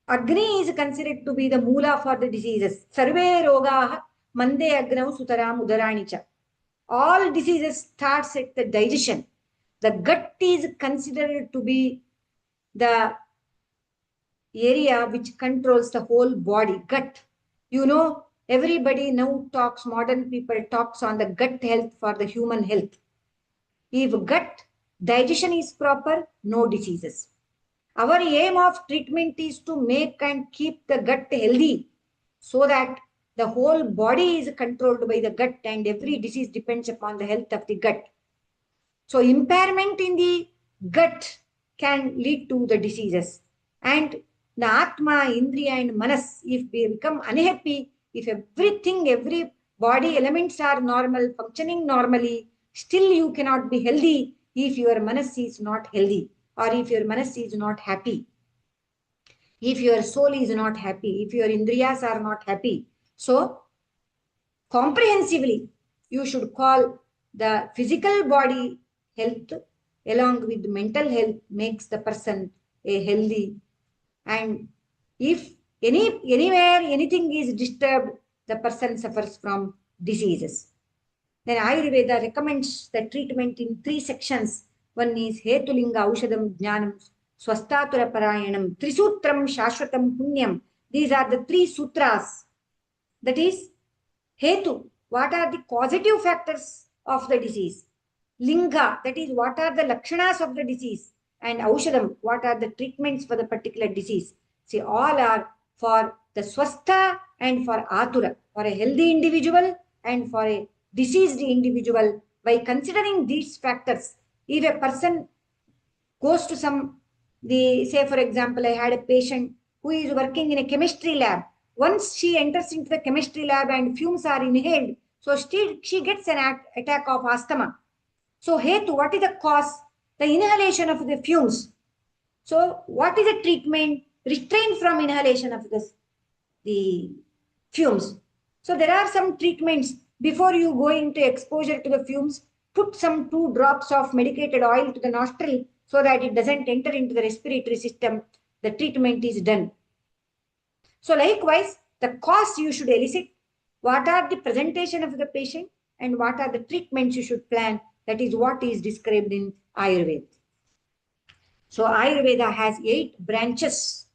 agni is considered to be the moola for the diseases. Sarve rogaha mande agnau sutaram udaranicha. All diseases starts at the digestion. The gut is considered to be the area which controls the whole body, gut. You know, everybody now talks, modern people talks on the gut health for the human health. If gut digestion is proper, no diseases. Our aim of treatment is to make and keep the gut healthy so that the whole body is controlled by the gut and every disease depends upon the health of the gut. So impairment in the gut can lead to the diseases. And the Atma, Indriya and Manas, if we become unhappy, if every body elements are normal, functioning normally, still you cannot be healthy if your Manas is not healthy or if your Manas is not happy. If your soul is not happy, if your Indriyas are not happy. So, comprehensively, you should call the physical body health along with mental health makes the person a healthy. And if anywhere anything is disturbed, the person suffers from diseases. Then Ayurveda recommends the treatment in 3 sections. One is Hetulinga Aushadam Jnanam Swastatura Parayanam Trisutram Shashwatam Punyam. These are the 3 sutras. That is Hetu, what are the causative factors of the disease? Linga, that is what are the lakshanas of the disease? And Aushadam, what are the treatments for the particular disease? See, all are for the swastha and for atura, for a healthy individual and for a diseased individual. By considering these factors, if a person goes to say for example, I had a patient who is working in a chemistry lab. Once she enters into the chemistry lab and fumes are inhaled, so she gets an attack of asthma. So Hetu, what is the cause? The inhalation of the fumes. So what is the treatment? Restrain from inhalation of the fumes. So there are some treatments. Before you go into exposure to the fumes, put some 2 drops of medicated oil to the nostril so that it doesn't enter into the respiratory system. The treatment is done. So likewise, the cause you should elicit. What are the presentation of the patient and what are the treatments you should plan? That is what is described in Ayurveda. So Ayurveda has 8 branches.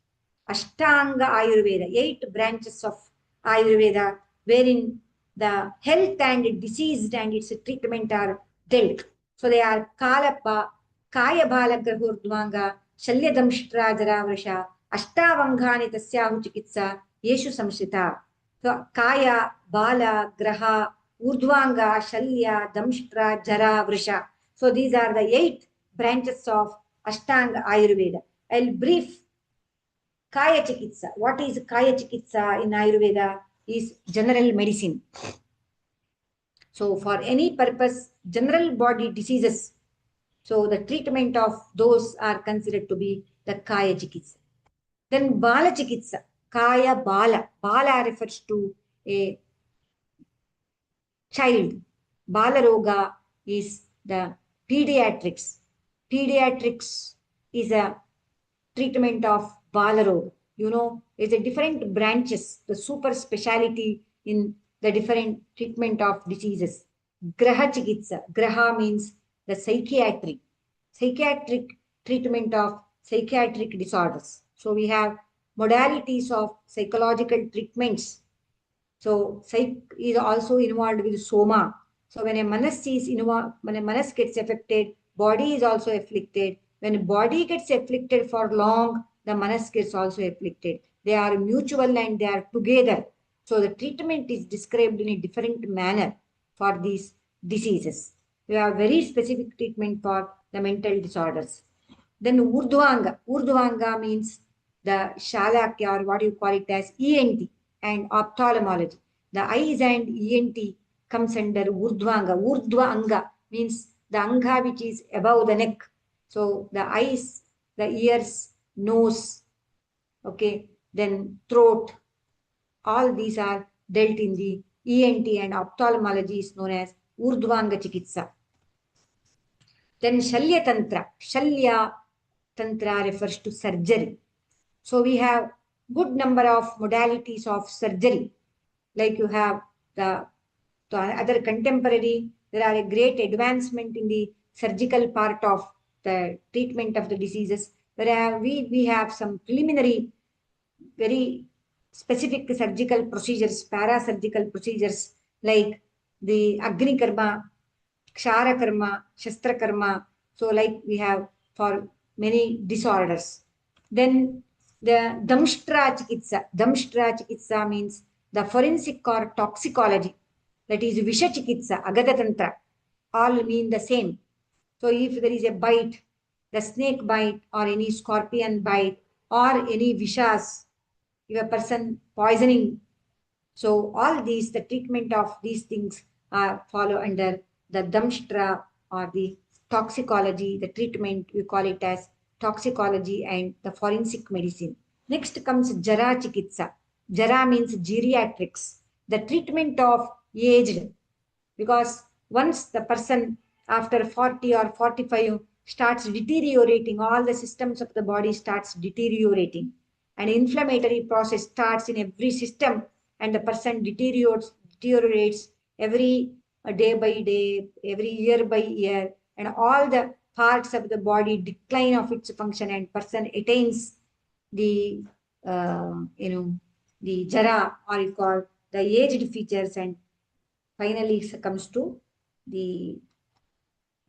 Ashtanga Ayurveda, 8 branches of Ayurveda, wherein the health and disease and its treatment are dealt. So they are Kalapa, Kaya Bala Grahurdvanga, Shalyadamshtra Jaravrisha, Ashtavangani Tasyahu Chikitsa, Yeshu Samshita. So Kaya, Bala, Graha, Urdvanga, Shalya, Damshtra, Jaravrisha. So these are the 8 branches of Ashtanga Ayurveda. I'll brief Kaya Chikitsa. What is Kaya Chikitsa in Ayurveda? Is general medicine. So for any purpose, general body diseases, so the treatment of those are considered to be the Kaya Chikitsa. Then Bala Chikitsa, Kaya Bala. Bala refers to a child. Bala Roga is the pediatrics. Pediatrics is a treatment of Bala Roga. You know, there's a different branches, the super speciality in the different treatment of diseases. Graha Chikitsa. Graha means the psychiatric treatment of psychiatric disorders. So we have modalities of psychological treatments. So psych is also involved with soma. So when a manas is involved, when a manas gets affected, body is also afflicted. When body gets afflicted for long, the manas gets also afflicted. They are mutual and they are together. So the treatment is described in a different manner for these diseases. We have very specific treatment for the mental disorders. Then Urdhvanga. Urdhvanga means the Shalakya, or what you call it as ENT and ophthalmology. The eyes and ENT comes under Urdhvanga. Urdhva means the anga which is above the neck. So the eyes, the ears, nose, okay, then throat, all these are dealt in the ENT, and ophthalmology is known as Urdhvanga Chikitsa. Then Shalya Tantra. Shalya Tantra refers to surgery. So we have good number of modalities of surgery. Like you have the other contemporary, there are a great advancement in the surgical part of the treatment of the diseases. Where we have some preliminary, very specific surgical procedures, parasurgical procedures like the Agni Karma, Kshara Karma, Shastra Karma. So like we have for many disorders. Then the Damshtra Chikitsa. Damshtra Chikitsa means the forensic or toxicology. That is Visha Chikitsa, Agada Tantra. All mean the same. So if there is a bite, the snake bite or any scorpion bite or any vishas, if a person poisoning. So all these, the treatment of these things follow under the Damshtra or the toxicology. The treatment, we call it as toxicology and the forensic medicine. Next comes Jara Chikitsa. Jara means geriatrics, the treatment of aged. Because once the person after 40 or 45 starts deteriorating, all the systems of the body starts deteriorating. An inflammatory process starts in every system and the person deteriorates every day by day, every year by year, and all the parts of the body decline of its function, and person attains the the jara, or you call the aged features, and finally succumbs to the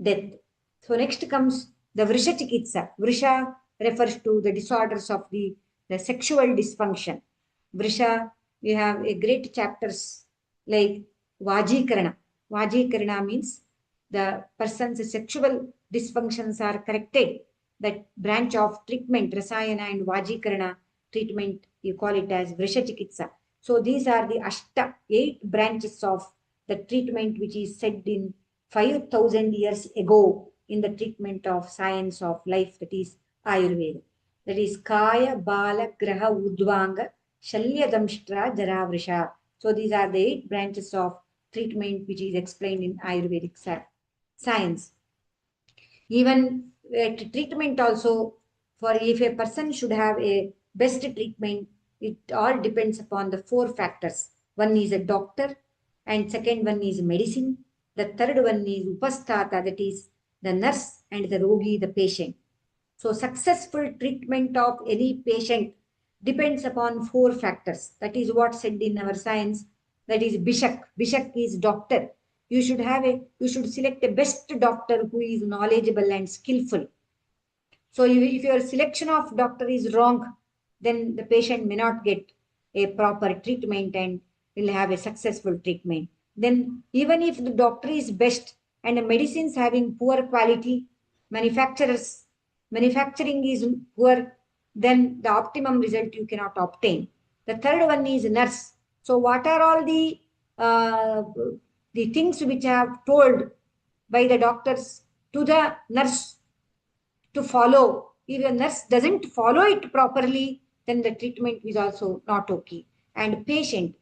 death. So next comes the Vrisha Chikitsa. Vrisha refers to the disorders of the sexual dysfunction. Vrisha, we have a great chapters like Vajikarana. Vajikarana means the person's sexual dysfunctions are corrected. That branch of treatment, Rasayana and Vajikarana treatment, you call it as Vrisha Chikitsa. So these are the 8 branches of the treatment which is said in 5,000 years ago in the treatment of science of life, that is Ayurveda. That is Kaya, Bala, Graha, Udvanga, Shalya, Damshtra, Jaravrisha. So these are the 8 branches of treatment which is explained in Ayurvedic science. Even treatment also, for if a person should have a best treatment, it all depends upon the 4 factors. One is a doctor, and second one is medicine. The third one is upasthata, that is the nurse, and the rogi, the patient. So successful treatment of any patient depends upon 4 factors. That is what said in our science. That is Bishak. Bishak is doctor. You should select a best doctor who is knowledgeable and skillful. So if your selection of doctor is wrong, then the patient may not get a proper treatment and will have a successful treatment. Then even if the doctor is best and the medicines having poor quality, manufacturing is poor, then the optimum result you cannot obtain. The third one is nurse. So what are all the things which I have told by the doctors to the nurse to follow? If a nurse doesn't follow it properly, then the treatment is also not okay. And patient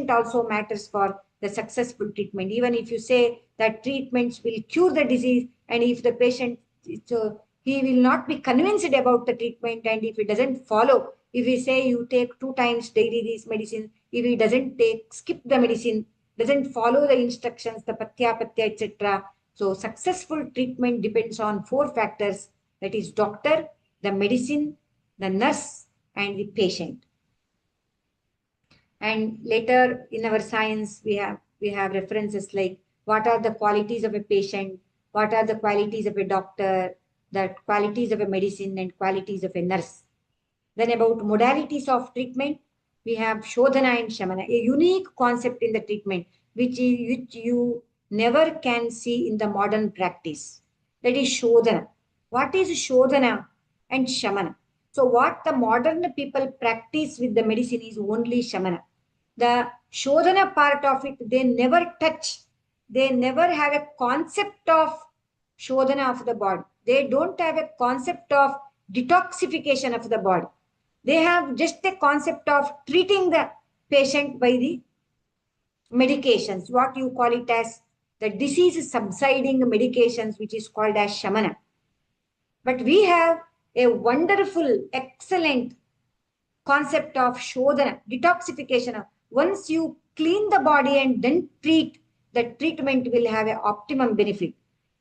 also matters for the successful treatment. Even if you say that treatments will cure the disease, and if the patient, so he will not be convinced about the treatment, and if he doesn't follow, if we say you take 2 times daily these medicine, if he doesn't take, skip the medicine, doesn't follow the instructions, the patya, etc. So successful treatment depends on 4 factors, that is doctor, the medicine, the nurse, and the patient. And later in our science, we have references like what are the qualities of a patient, what are the qualities of a doctor, the qualities of a medicine, and qualities of a nurse. Then about modalities of treatment, we have Shodhana and Shamana, a unique concept in the treatment which you never can see in the modern practice. That is Shodhana. What is Shodhana and Shamana? So what the modern people practice with the medicine is only Shamana. The Shodhana part of it, they never touch. They never have a concept of Shodhana of the body. They don't have a concept of detoxification of the body. They have just a concept of treating the patient by the medications, what you call it as the disease subsiding medications, which is called as Shamana. But we have a wonderful, excellent concept of Shodhana, detoxification. Once you clean the body and then treat, the treatment will have an optimum benefit.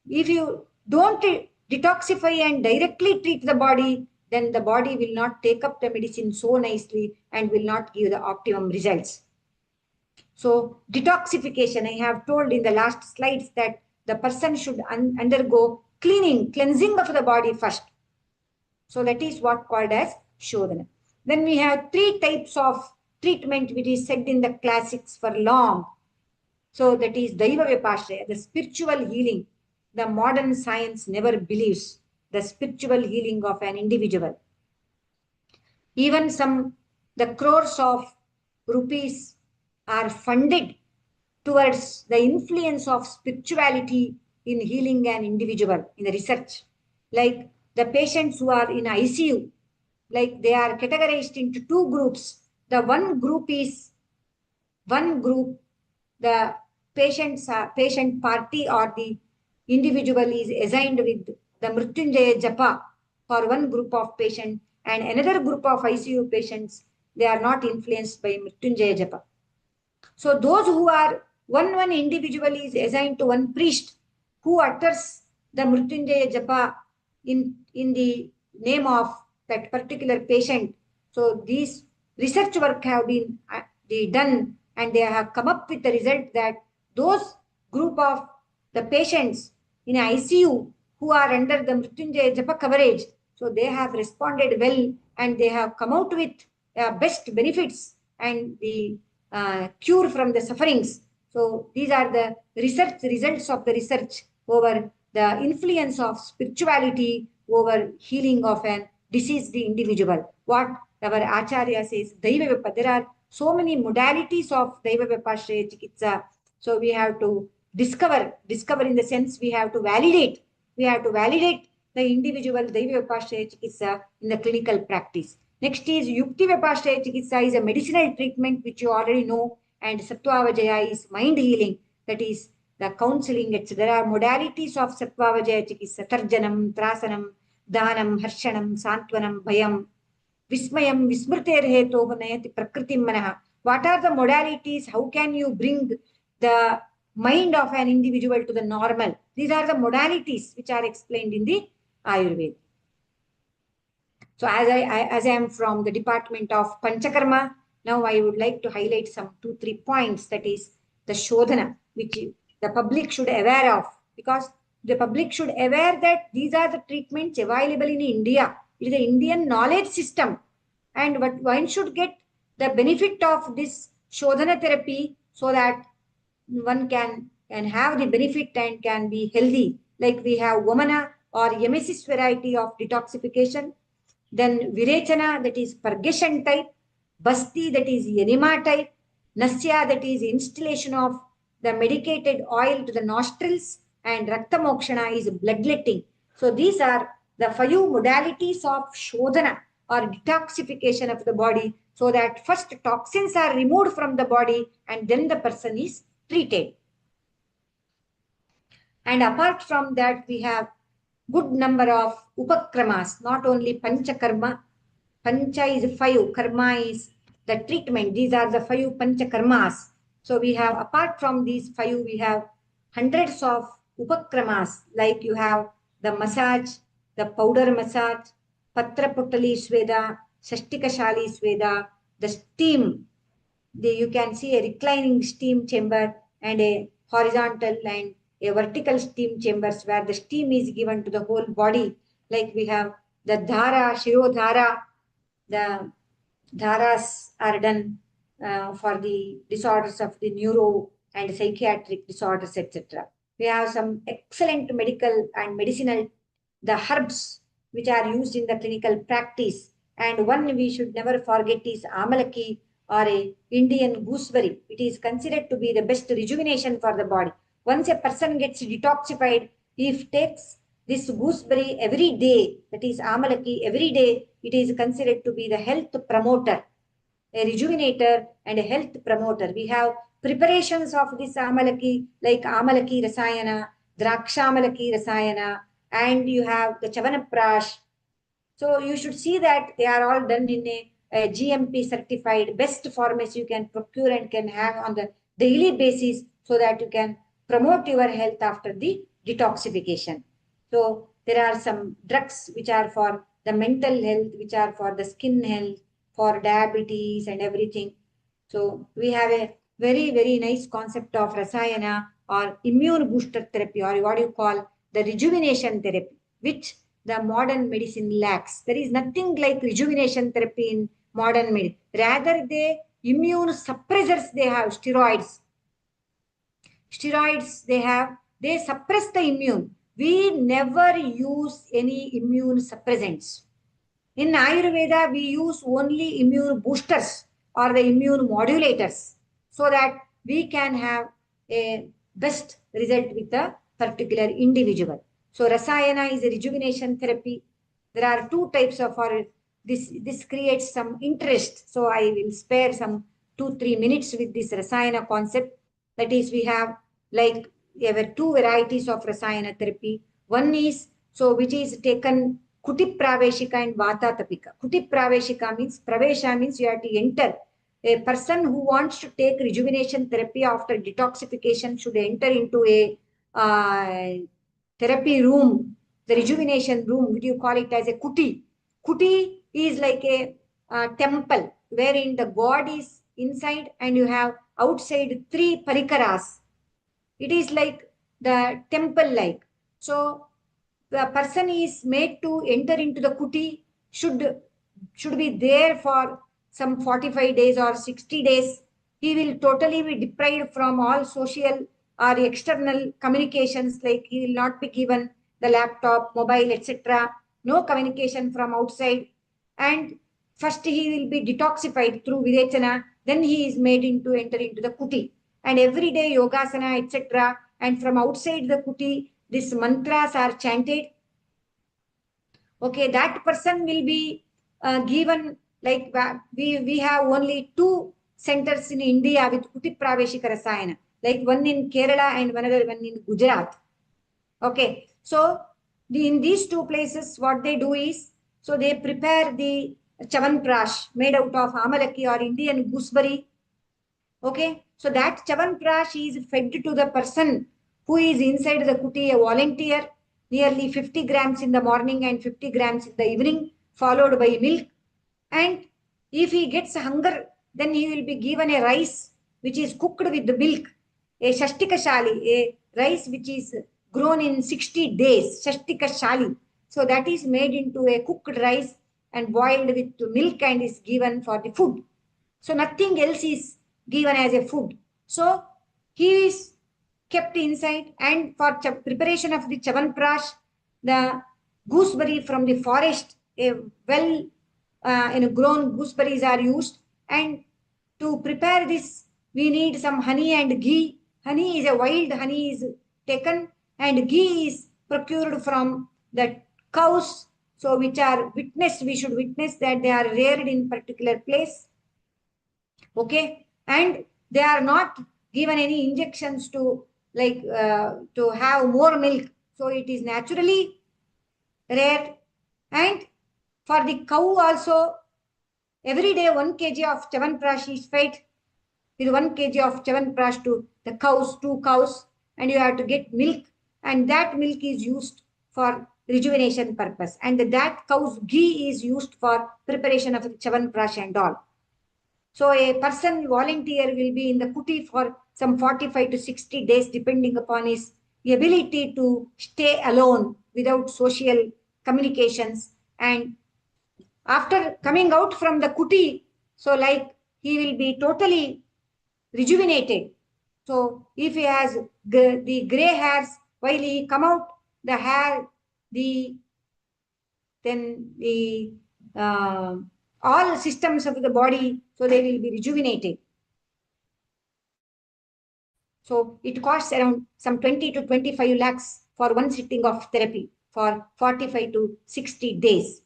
If you don't detoxify and directly treat the body, then the body will not take up the medicine so nicely and will not give the optimum results. So detoxification, I have told in the last slides that the person should undergo cleansing of the body first. So that is what called as Shodhana. Then we have 3 types of treatment which is said in the classics for long. So that is Daiva Vipashraya, the spiritual healing. The modern science never believes the spiritual healing of an individual. Even the crores of rupees are funded towards the influence of spirituality in healing an individual in the research. Like the patients who are in ICU, like they are categorized into 2 groups. The one group, the patient party or the individual is assigned with the Mrityunjaya Japa for one group of patients, and another group of ICU patients, they are not influenced by Mrityunjaya Japa. So those who are one individual is assigned to one priest who utters the Mrityunjaya Japa in the name of that particular patient. So these research work have been done, and they have come up with the result that those group of the patients in ICU who are under the Mrityunjaya Japa coverage, so they have responded well, and they have come out with best benefits and the cure from the sufferings. So these are the research results of the research over the influence of spirituality over healing of an diseased individual. What our Acharya says, Daiva Vipa, there are so many modalities of Daiva Vipashraya Chikitsa. So we have to discover in the sense we have to validate the individual Daiva Vipashraya Chikitsa in the clinical practice. Next is Yukti Vipashraya Chikitsa is a medicinal treatment which you already know, and Sattvavajaya is mind healing, that is the counseling. There are modalities of Sattvavajaya Chikitsa: Tarjanam, Trasanam, Danam, Harshanam, Santvanam, Bhayam, Vismayam, Vismriter Hetoh Nayati Prakritim Manaha. What are the modalities? How can you bring the mind of an individual to the normal? These are the modalities which are explained in the Ayurveda. So as I am from the department of Panchakarma, now I would like to highlight some 2-3 points, that is the Shodhana, which the public should aware of, because the public should aware that these are the treatments available in India. It is the Indian knowledge system, and one should get the benefit of this Shodhana therapy so that one can have the benefit and can be healthy. Like we have Vamana or Emesis variety of detoxification, then Virechana, that is purgation type, Basti, that is enema type, Nasya, that is instillation of the medicated oil to the nostrils, and Rakta Mokshana is bloodletting. So these are the 5 modalities of Shodhana or detoxification of the body, so that first toxins are removed from the body and then the person is treated. And apart from that, we have good number of upakramas, not only panchakarma. Pancha is 5, karma is the treatment. These are the 5 panchakarmas. So we have, apart from these 5, we have hundreds of upakramas, like you have the massage, the powder massage, patra puttali sweda, shashtikashali sweda, the steam. You can see a reclining steam chamber and a horizontal and a vertical steam chambers where the steam is given to the whole body. Like we have the dhara, shirodhara, the dharas are done for the disorders of the neuro and psychiatric disorders, etc. We have some excellent medical and medicinal, the herbs which are used in the clinical practice. And one we should never forget is amalaki or a Indian gooseberry. It is considered to be the best rejuvenation for the body. Once a person gets detoxified, if takes this gooseberry every day, that is amalaki every day, it is considered to be the health promoter, a rejuvenator and a health promoter. We have preparations of this amalaki like amalaki rasayana, drakshamalaki rasayana, and you have the chavanaprash. So you should see that they are all done in a GMP certified best pharmacy you can procure and can have on the daily basis, so that you can promote your health after the detoxification. So there are some drugs which are for the mental health, which are for the skin health, for diabetes and everything. So we have a very, very nice concept of rasayana or immune booster therapy, or what you call the rejuvenation therapy, which the modern medicine lacks. There is nothing like rejuvenation therapy in modern medicine. Rather, they immune suppressors, they have steroids. Steroids they suppress the immune. We never use any immune suppressants. In Ayurveda, we use only immune boosters or the immune modulators, so that we can have a best result with a particular individual. So Rasayana is a rejuvenation therapy. There are 2 types of, or this creates some interest. So I will spare some 2-3 minutes with this Rasayana concept. That is, we have like there were 2 varieties of Rasayana therapy. One is, so which is taken Kuti Praveshika and Vata Tapika. Kuti Praveshika means, Pravesha means you have to enter A person who wants to take rejuvenation therapy after detoxification should enter into a therapy room, the rejuvenation room. Would you call it as a kuti? Kuti is like a temple wherein the god is inside and you have outside 3 parikaras. It is like the temple like. So the person is made to enter into the kuti should be there for some 45 days or 60 days. He will totally be deprived from all social or external communications, like he will not be given the laptop, mobile, etc. No communication from outside. And first he will be detoxified through Vivechana, then he is made into enter into the kuti. And every day yogasana, etc. And from outside the kuti, these mantras are chanted. Okay, that person will be given, like we have only 2 centers in India with Kuti Praveshika Rasayana, like one in Kerala and another one in Gujarat. Okay, so in these 2 places, what they do is, so they prepare the Chavanprash made out of Amalaki or Indian gooseberry. Okay, so that Chavanprash is fed to the person who is inside the kuti, a volunteer, nearly 50 grams in the morning and 50 grams in the evening, followed by milk. And if he gets hunger, then he will be given a rice which is cooked with the milk, a shashtika shali, a rice which is grown in 60 days, shashtika shali. So that is made into a cooked rice and boiled with milk and is given for the food. So nothing else is given as a food. So he is kept inside, and for preparation of the Chavanprash, the gooseberry from the forest, a well grown gooseberries are used. And to prepare this, we need some honey and ghee. Honey is a wild honey is taken, and ghee is procured from the cows. So which are witnessed, we should witness that they are reared in particular place. Okay, and they are not given any injections to like to have more milk. So it is naturally reared. And for the cow also, every day 1 kg of Chavanprash is fed with 1 kg of Chavanprash to the cows, 2 cows, and you have to get milk, and that milk is used for rejuvenation purpose, and that cow's ghee is used for preparation of Chavanprash and all. So a person volunteer will be in the kuti for some 45 to 60 days, depending upon his ability to stay alone without social communications. And after coming out from the kuti, so like he will be totally rejuvenated. So if he has the gray hairs, while he come out, the hair, then the all systems of the body, so they will be rejuvenated. So it costs around some 20 to 25 lakhs for one sitting of therapy for 45 to 60 days.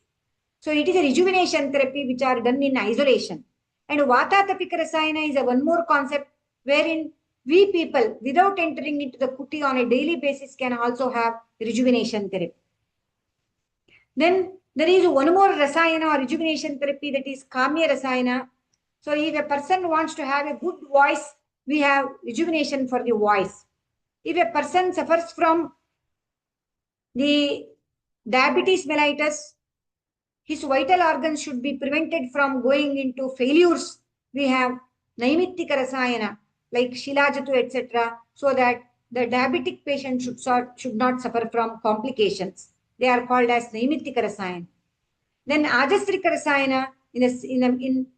So it is a rejuvenation therapy which are done in isolation. And Vata Tapika Rasayana is a one more concept wherein we people, without entering into the kuti on a daily basis, can also have rejuvenation therapy. Then there is one more Rasayana or rejuvenation therapy, that is Kamya Rasayana. So if a person wants to have a good voice, we have rejuvenation for the voice. If a person suffers from the diabetes mellitus, his vital organs should be prevented from going into failures. We have Naimittika Rasayana, like Shilajatu, etc., so that the diabetic patient should not suffer from complications. They are called as Naimittika Rasayana. Then Ajasrika Rasayana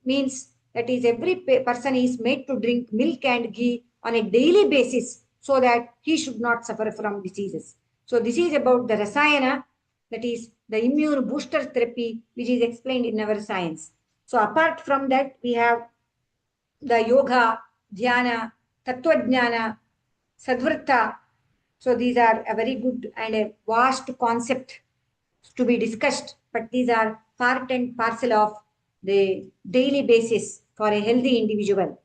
means that is every person is made to drink milk and ghee on a daily basis so that he should not suffer from diseases. So this is about the Rasayana, that is the immune booster therapy, which is explained in our science. So apart from that, we have the yoga, dhyana, tattvajnana, sadvrta. So these are a very good and a vast concept to be discussed, but these are part and parcel of the daily basis for a healthy individual.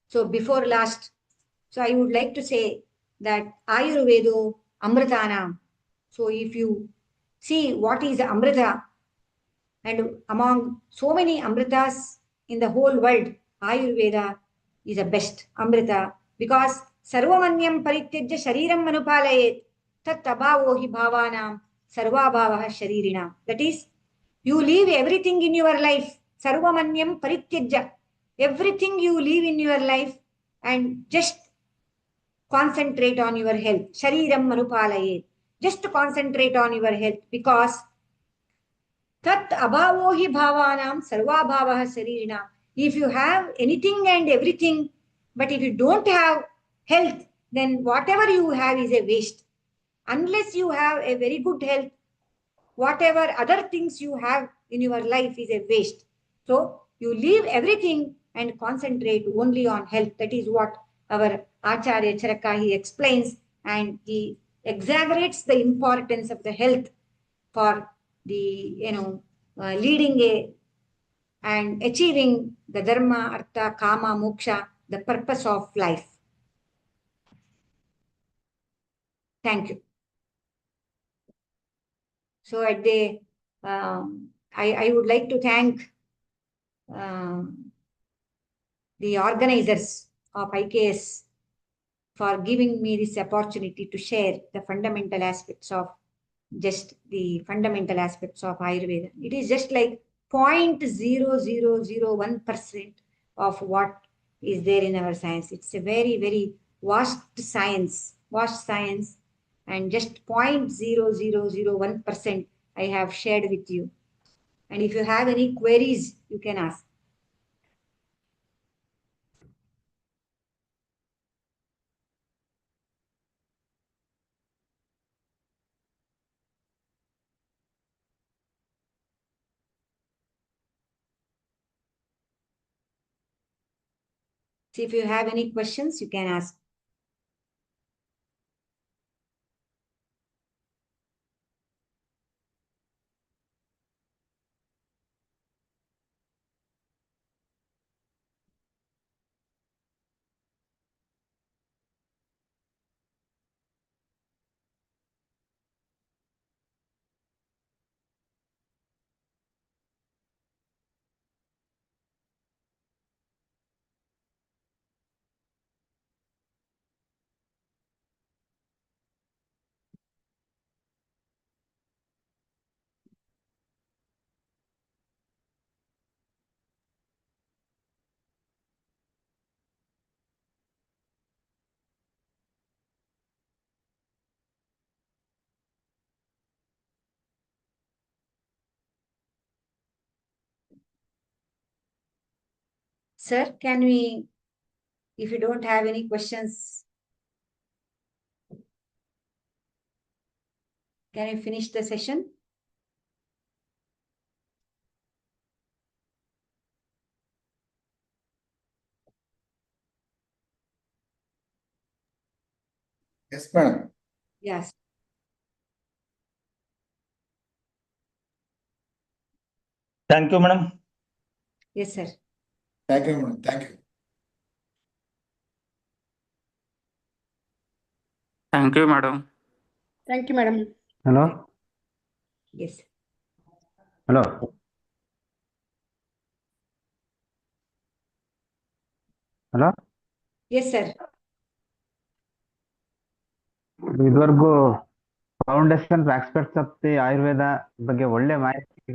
So before last, so I would like to say that Ayurvedo Amritanam. So if you see what is Amrita, And among so many Amritas in the whole world, Ayurveda is the best Amrita because Sarvamanyam Parityajya Shariram Manupalayet Tat Abhavo hi Bhavanam Sarvabhavaha Sharirina. That is, you leave everything in your life. Sarvamanyam Parityajya. Everything you leave in your life and just concentrate on your health. Shariram Manupalayet. Just to concentrate on your health because Tat abhavo hi bhavanam sarvabhavaha saririna. If you have anything and everything, but if you don't have health, then whatever you have is a waste. Unless you have a very good health, whatever other things you have in your life is a waste. So you leave everything and concentrate only on health. That is what our Acharya Charaka he explains, and he exaggerates the importance of the health for the leading a and achieving the dharma, artha, kama, moksha, the purpose of life. Thank you. So at the I would like to thank the organizers of IKS for giving me this opportunity to share the fundamental aspects of Ayurveda. It is just like 0.0001% of what is there in our science. It's a very, very vast science, and just 0.0001% I have shared with you. And if you have any queries, you can ask. So if you have any questions, you can ask. Sir, if you don't have any questions, can I finish the session? Yes, madam. Yes. Thank you, madam. Yes, sir. Thank you, madam. Thank you. Thank you, madam. Thank you, madam. Hello? Yes. Hello? Hello? Yes, sir. ಇದುವರೆಗೂ foundation aspects of the Ayurveda ಬಗ್ಗೆ ಒಳ್ಳೆ ಮಾಹಿತಿ